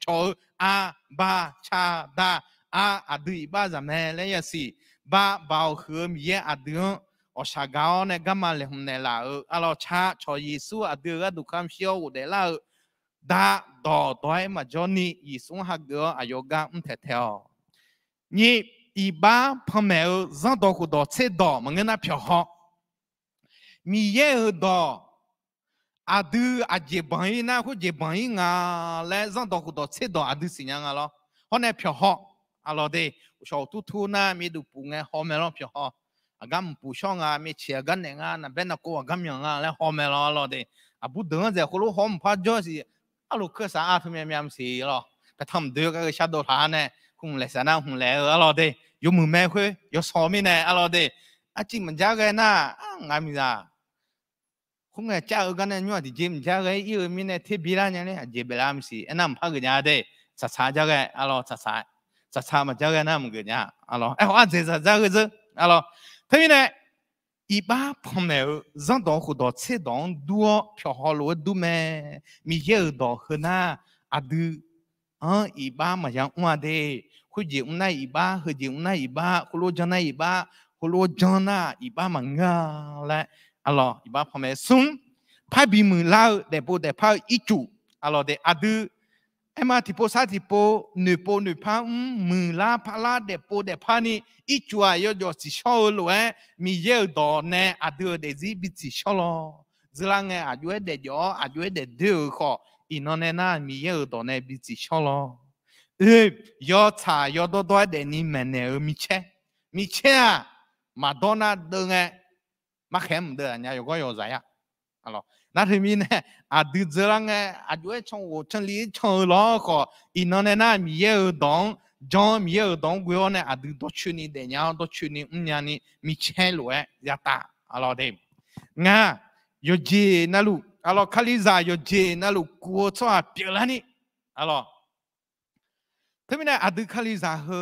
à ba cha da à đưa ba giờ mẹ lẽ gì ba bảo hứa mi ye à đưa ở xa gạo này gam mà lên này là alo cha cho Giêsu à đưa ra được cam siêu để là đã đói mà Johnny Giêsu ha gỡ à yoga thế theo nhị iba phong mẹ dân đó của đó chế đó mà người na phiền họ mi ye đó à đưa à dễ bằng na của dễ bằng à lẽ dân đó của đó chế đó à đưa xin nhang alo họ này phiền họ alo đây sau tu na mi được bung nghe họ mẹ lo phiền họ agam pushong à mi chia gan nè nga na bên nào agam yang à lấy hôm nay lo đấy à bút đứng giờ khổ hôm phát cho gì à lúc cơ sở thôi miam gì lo cái thầm đưa cái shadow thà nè không lẽ sao nào không lẽ lo đấy有门咩会有上面呢啊lo đấy à chỉ mình giá cái na ngay mình ra không nghe giá cái này nhưng mà chỉ mình giá cái yêu mình này thiết bị ra nhá này chỉ bị làm gì anh nằm phát cái nhà đấy sát giá cái à lo sát mà giá cái nằm cái nhà à lo ai hỏi gì giá cái gì à lo thế mình này iba phong mẹ dân đó của đó chế đó đua phiền họ lúa đua mẹ mi giờ đó hơn na à đưa iba mà yang hoa đây คุยจิงน่าอีบ้าคุยจิงน่าอีบ้าคุโลจน่าอีบ้าคุโลจน่าอีบ้ามังงาและอะไรอีบ้าพอแม่ซุ่มพายบีมือเล่าเด็กปูเด็กพายอีจูอะไรเด็กอดูเอ็มที่โพสที่โพหนึ่งโพหนึ่งพามือลาพาลาเด็กโพเด็กพานี่อีจัวยอดสิชอบเลยมีเยอะดอกเนี่ยอดูเด็กจีบิสิชอบลจลังเงอดูเด็กยออดูเด็กเดือดข้ออีนอนเนี่ยน่ามีเยอะดอกเนี่ยบิสิชอบลยอดชายอดตัวเด็กนี่มันเนี่ยมีเช่มาโดนเดือดเนี่ยมาเข้มเดือดเนี่ยอยู่ก็อยู่ใจอ่ะอะไรนั่นที่มีเนี่ยดูจลังเงอดูช่องวัวช่องลีช่องล้อก็อีนอนเนี่ยน่ามีเยอะดองจอมมีเยอะดองกูเนี่ยดูตัวชุนี่เดียวตัวชุนี่เนี่ยนี่มีเช่เลยยาตาอะไรเดิมงายอจีนั่นลูกอะไรคาลิซายอจีนั่นลูกกูชอบเปลี่ยนนี่อะไรทำไมเนี่ยดูคาลิซาเหรอ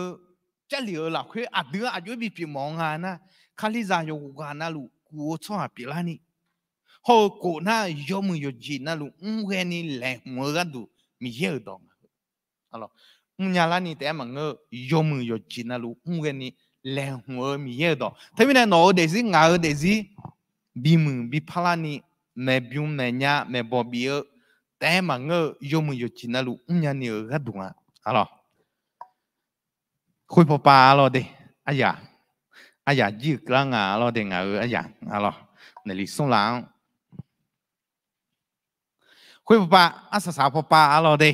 จะเหลือหลักคือดูอายุมีเปลี่ยนมองงานนะคาลิซายกูกันนั่นลูกกูชอบเปลี่ยนนี่พอกูน่ะยอมยอจีนั่นลูกเว้ยนี่แหละมัวกันดูมีเยอะดองอะไรยาลานี่แต่มันก็ยอมยอจีนั่นลูกเว้ยนี่แหละมัวมีเยอะดองทำไมเนี่ยน้องเดซี่งาเดซี่บีมือบีพลานี่แม่บิวแม่ยาแม่บอบบี้แต่มันก็ยอมยอจีนั่นลูกยานี่ก็ดูอ่ะอะไรคุยพอปาอะไรเดอายายืดกลางอะไรเดงอายาอะไรในลิส่งหลังคุยพอปาอาสาพอปาอะไรเด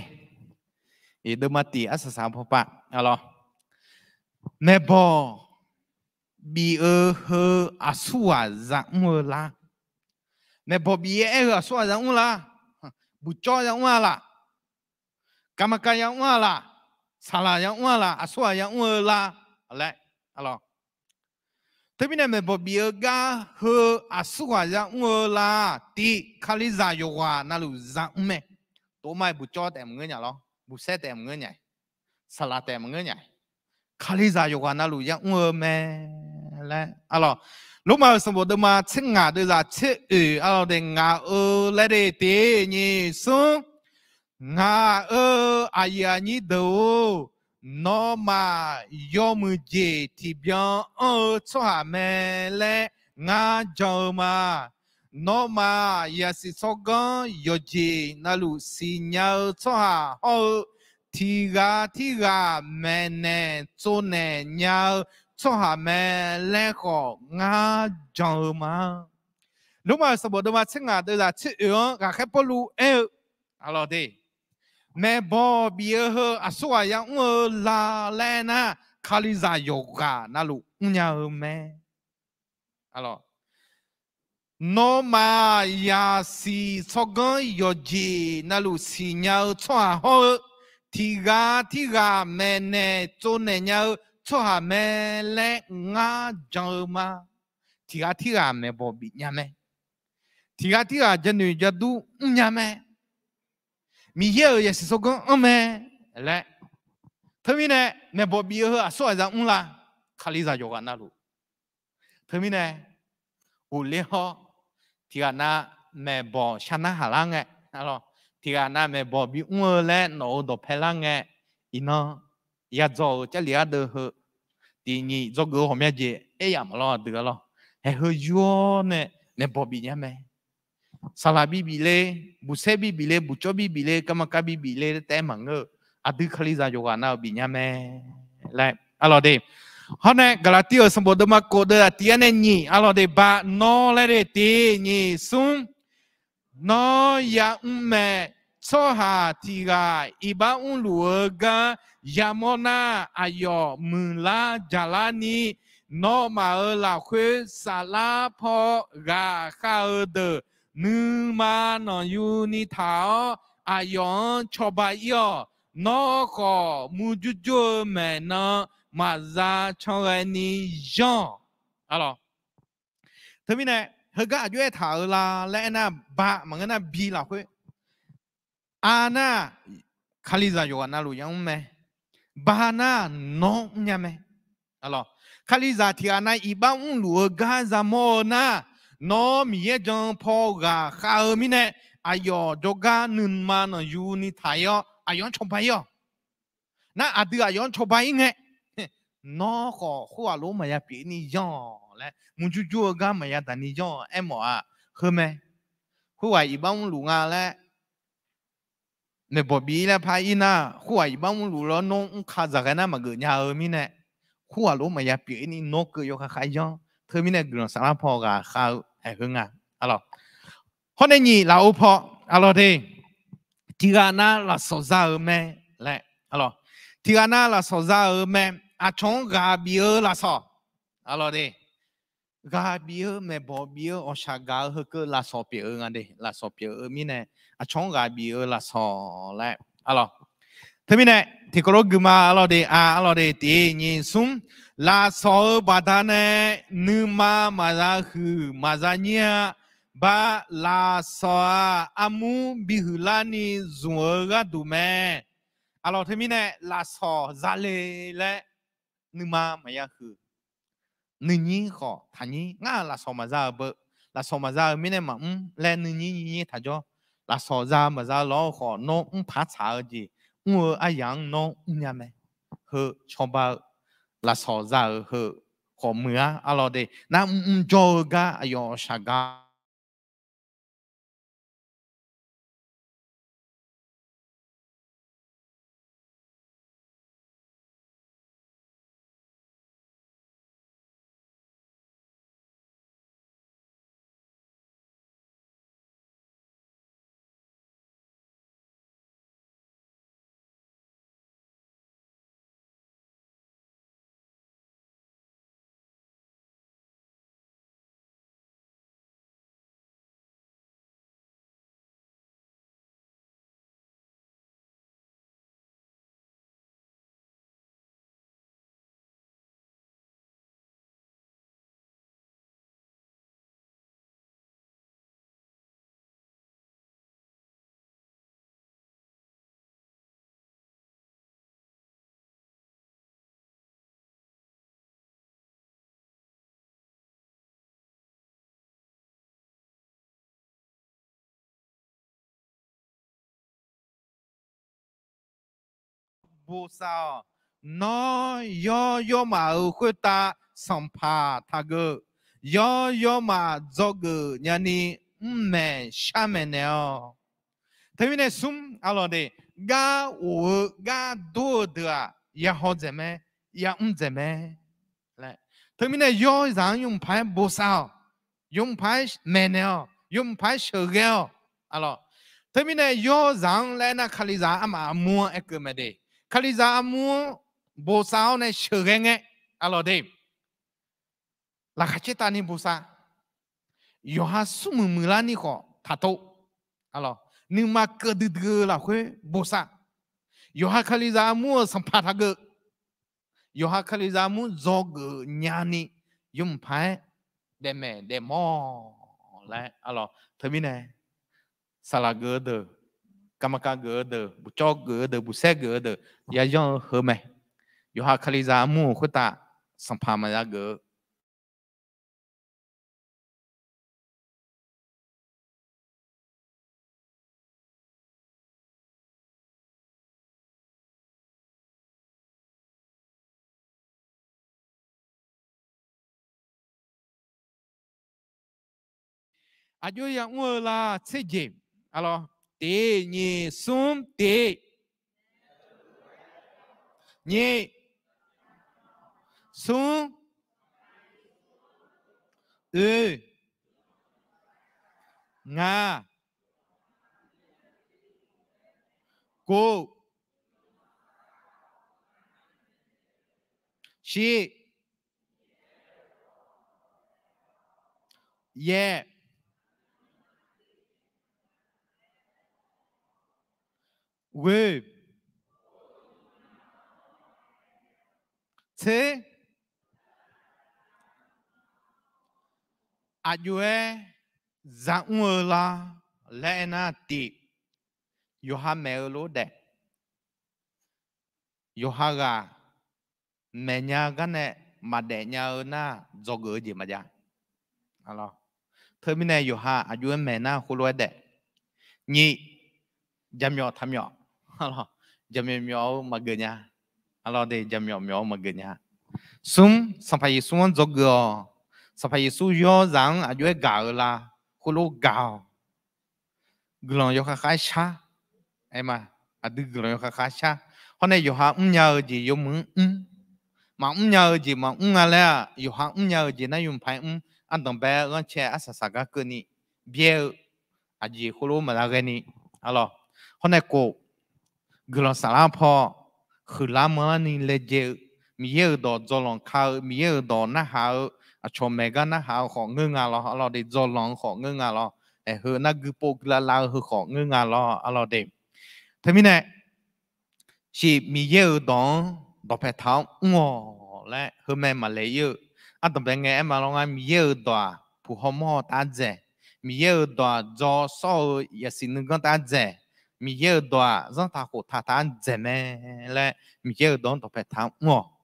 อีเดมาตีอาสาพอปาอะไรแม่บอบีเฮอาสัวจังมัวละแม่บอบีอาสัวจังมัวละบุจจังมัวละกรรมการยังมัวละสารายังมัวละอาสัวยังมัวละอะไรทวีเนี่ยแม่บอบีก็อาสัวยังมัวละที่คาลิซาโยกานั่นลูกจังแม่ตัวไม่บุจจัแต่มึงเงี้ยหรอบุเสแต่มึงเงี้ยสาราแต่มึงเงี้ยคาลิซาโยกานั่นลูกยังมัวแม่และอะไรลูกมาสมบูรณ์มาเชิงงาด้วยจ้ะเชื่ออะไรเด้งงาและเด็กนี่ซึ่งงาอายานี่ดูนอมายอมเจที่เบียงชัวแม่และงาจอมานอมายาสิสกันยอเจนั่นลูกสิญญาชัวทีกาแม่เนโจเนญาชัวแม่และก็งาจอมาลูกมาสมบูรณ์มาเชิงงาด้วยจ้ะเชื่อกะแค่ปลูอะไรเด้แม่บอบีอาสัวยังลาเลนะคาลิซาโยกานั่นลูกเนี่ยแม่อะไรโนมายาสีสกันยอจีนั่นลูกสิญญาชัวทีกาแม่เนโจเนญาชัวแม่และงาจอมาทีกาแม่บอบีเนี่ยแม่ทีกาจะหนุ่ยจะดูเนี่ยแม่มีเยอะอย่างสิสกันแม่และทวีเนี่ยแม่บอบีอาสัวจังละคาลิซาโยกานั่นลูกทวีเนี่ยอุเลหอที่กันนะแม่บอชนะหาลังไงอะไรที่กันนะแม่บอบีและโนดเพลังไงอีน้อยากจะจะเลี้ยงเด้อทีนี้จะกูหัวแม่เจี๊ยมาล้อเดือดล้อเฮ้ยยัวเนี่ยแม่บอบีเนี่ยแม่สลาบีบิเล่บุเซบีบิเล่บุจบีบิเล่กรรมการบีบิเล่แต่มังอดีตคาลิซาโยกานาบิเนี่ยแม่และอะไรเดฮะเนี่ยกาลาติโอสมบูรณ์มาโคเดอร์ที่อันนี้อะไรเดบะโนเลเดตีนี่ซุ่มโนยาแม่โซฮาทีกาอีบาลูกายามอนาอายอมุลาจาลานีโนมาลาคุสาลาพอกาคาเดนึมาโนยูนิทาอายอนชอบายอนอกมูจุจุแม่นมาซาชงนีจงอะไรทำไมเนี่ยเฮก็อายุเท่าไรและน่ะบ้ามันก็น่ะบีละคุยอาน่ะคาลิซาโยกาน่ะรู้ยังไหมบ้าน่ะน้องยังไหมอะไรคาลิซาที่อาน่ะอีบ้ารู้กาซามอน่ะน้องมีจังพอกาข้าวมีเนี่ยอายอจกาหนึ่งมาโนยูนิทายอายอนชมไปยอ na adu ayon chobai nge no ko hua lo ma ya pi ni yon le mu ju ju ga ma ya da ni yon em a he me hua i bang lu nga le ne bo bi le pa ina hua i bang lu lo no kha za ga na ma ge nya mi ne hua lo ma ya pi ni no ke yo kha khai yon thơ mi ne gron sa la po ga kha ai hưng à alors hôm nay nhị là ô po alors đi tirana la soza me lại alors tirana la soza me à chong ga bia la so alors đi ga bia me bo bia o sha ga hơ cơ la so bia ngan đi la so bia mi ne à chong ga bia la so lại alors thế mi ne thì có lúc mà alors đi alors đi thì nhìn sum la so ba da ne nu ma ra hư ma ra nya ba la so amu bihulani zuoga dume alors thế mi ne la so zale le nu ma ya hư nu nhi kho thani nga la so ma za bơ la so ma za mi ne ma le nu nhi tha jo la so za ma za lo kho no pha cha ji ngô a yang no nya me hơ chong ba la so za hơ kho mưa alors de na jo ga ayo sha ga bố sao nó yo mà ở khuê ta sòng pa thà gơ yo mà do gơ nhà ni mẹ cha mẹ nèo thế nên sum alo de ga wo ga do de ya ho ze me ya ze me lại thế nên yo rằng dùng phải bố sao dùng phải mẹ nèo dùng phải sợ gheo alo thế nên yo rằng lại na khali za ama mua ek me de khali za mua bố sao này sợ nghe alo de là khách chế ta ni bố sao yo ha sum mula ni ko thato alo nhưng mà cơ đưa là khuê bố sao yo ha khali za mua sampa tha gơ yo ha khali za mua do gơ nhani dùng phải để mẹ để mò lại alo thế mi này sala gơ đờ kamaka gơ đờ bu cho gơ đờ bu xe gơ đờ ya yo hơ mẹ yo ha khali za mua khuê ta sampa mà ra gơ ayo yang mua là chế gì alo tê nhị sum tê nhị sum nga cô she yeah we thế ayo za mua là lẽ na tị yo ha mẹ lo de yo ha ga mẹ nhà cái này mà để nhà na do gỡ gì mà ja alo thế mi này yo ha ayo mẹ na khu lo de nhị jam yo tham yo alo jam yo mà gỡ nhà alo de jam yo ma ge nya sum sampai suan zogo sampai su yo zang a yue ga la hu lo ga glon yo kha cha em à đứa glon yo kha cha hôm nay yo ha nhờ gì yo mừng mà nhờ gì mà là yo ha nhờ gì na yum phải anh đồng bé con trẻ asa cái cơ ni bia à gì hu lo mà la cái ni alo hôm nay cô glon sala po khử la mơ ni le je mi ye do zo long ka mi ye do na ha a cho mega na ha ho ngơ nga lo alo de zo long ho ngơ nga lo e hu na gu po la la hu ho ngơ nga lo alo de thế mi này chỉ mi ye do do pe thao ngo le hu me ma le ye a do be nghe em mà lo mi ye do pu ho mo ta je mi ye do zo so ya sin ngơ ta je mi ye do zo ta ko ta ta je me le mi ye do do pe thao ngo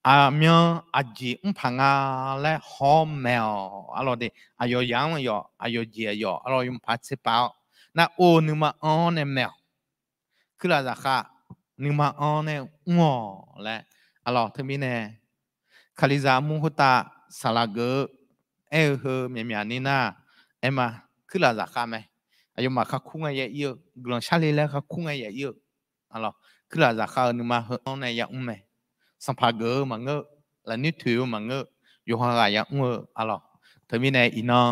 à miêu à gì phang à lẽ hom mèo à lo đi à yo yang yo à yo gì yo à lo phát chế bao na ô nhưng mà on em mèo cứ là gì cả nhưng mà on em ngỏ lẽ à lo thế mình nè khali za mu hota salaga e hơ mẹ mẹ ni na em à cứ là gì cả mày à yo mà khắc khung ai yêu glon chali lẽ khắc khung ai yêu à lo cứ là gì cả nhưng mà on này yang màyสัมภาระมังเงอและนิทิวมังเงออยู่ห่างกันยังเงออะไรเธอมีเนี่ยอินอ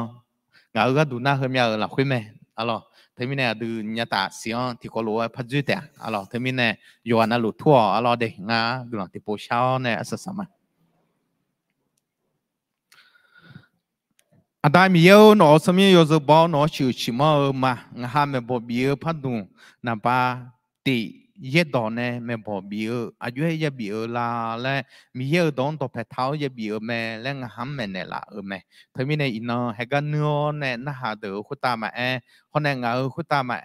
งาก็ดูน่าเฮียหลับคุยไหมอะไรเธอมีเนี่ยดูญาติเสียงที่เขารู้ว่าพัดจุดเนี่ยอะไรเธอมีเนี่ยอยู่อันนั้นหลุดทั่วอะไรเด็กงาดูหลังที่โปชาวเนี่ยสักสมัยอาได้มีเยอะหนอสมัยอยู่จะบอกหนอชิวชิมามางาไม่บอกเบี้ยพัดดูนับปาตีเยดอนเนี่ยไม่บอกเบี้ยอายุเยอะเบี้ยละและมีเยอะดอนตัวเพเท้าเยอะเบี้ยแม่และงาห้ามแม่เนี่ยละแม่เธอมีในอินเนอร์ให้กันเนื้อเนี่ยน่าหาเดือขุตามาคนเนี่ยงาขุตามา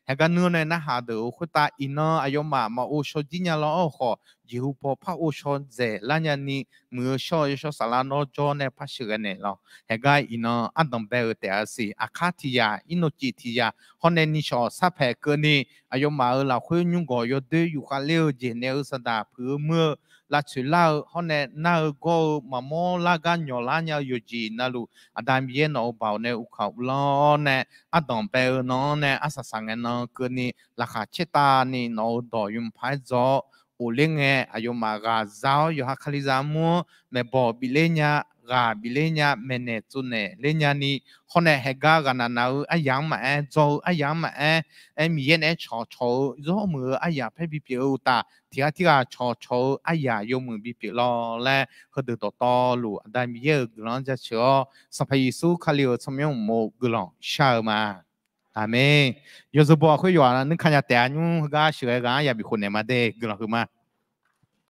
ให้กันเนื้อเนี่ยน่าหาเดือขุตาอินเนอร์อายุมาโอชจิญญาละขอยิวพอพระโอชเจล้านยันนี้มือชอยชสารโนจอเนี่ยพระเชื่อเนี่ยเราให้กันอินเนอร์อันดับเบลแต่สิอาคาติยาอินโนจิติยาคนเนี่ยนิชอสัพเพเกนี่อายุมาเราคุยยุ่งก่อยดื้ออยู่กันเลี้ยวเจเนอสดาเพื่อเมื่อลาชุลาคนเนี่ยน่าก็มาโมลากันยอลาเนี่ยอยู่จีน่าลูอาดามเย็นเอาเบาเนี่ยอุเขาล้อเนี่ยอันดับเบลน้องเนี่ยอาศัยสังเกตน้องเกินนี่ราคาเชตานี่น้องดอยุ่มพายจ่อโอเลี้ยงอายุมากาเจ้าอยู่ฮักคลิซามัวแม่บอกบิเลญากาบิเลญาแม่เนี่ยจุนเนี่ยเลญานี่คนเนี่ยเฮกากันนาอูอายังมาจ่ออายังมามีเย็นชอชอจ่อมืออายาให้บิเปียวตาที่กาชอชออายายมือบิเปียวรอและเขาเดือดต่อลูได้มีเยอะกลางจะเชื่อสัพยิสุขลิโอสมัยโมกลางชาวมาอาเมนยศบอกคุยว่านึกขยันแต่ยุ่งก็เชื่อกันอย่าบิคนเนี่ยมาเด็กกลางคือมา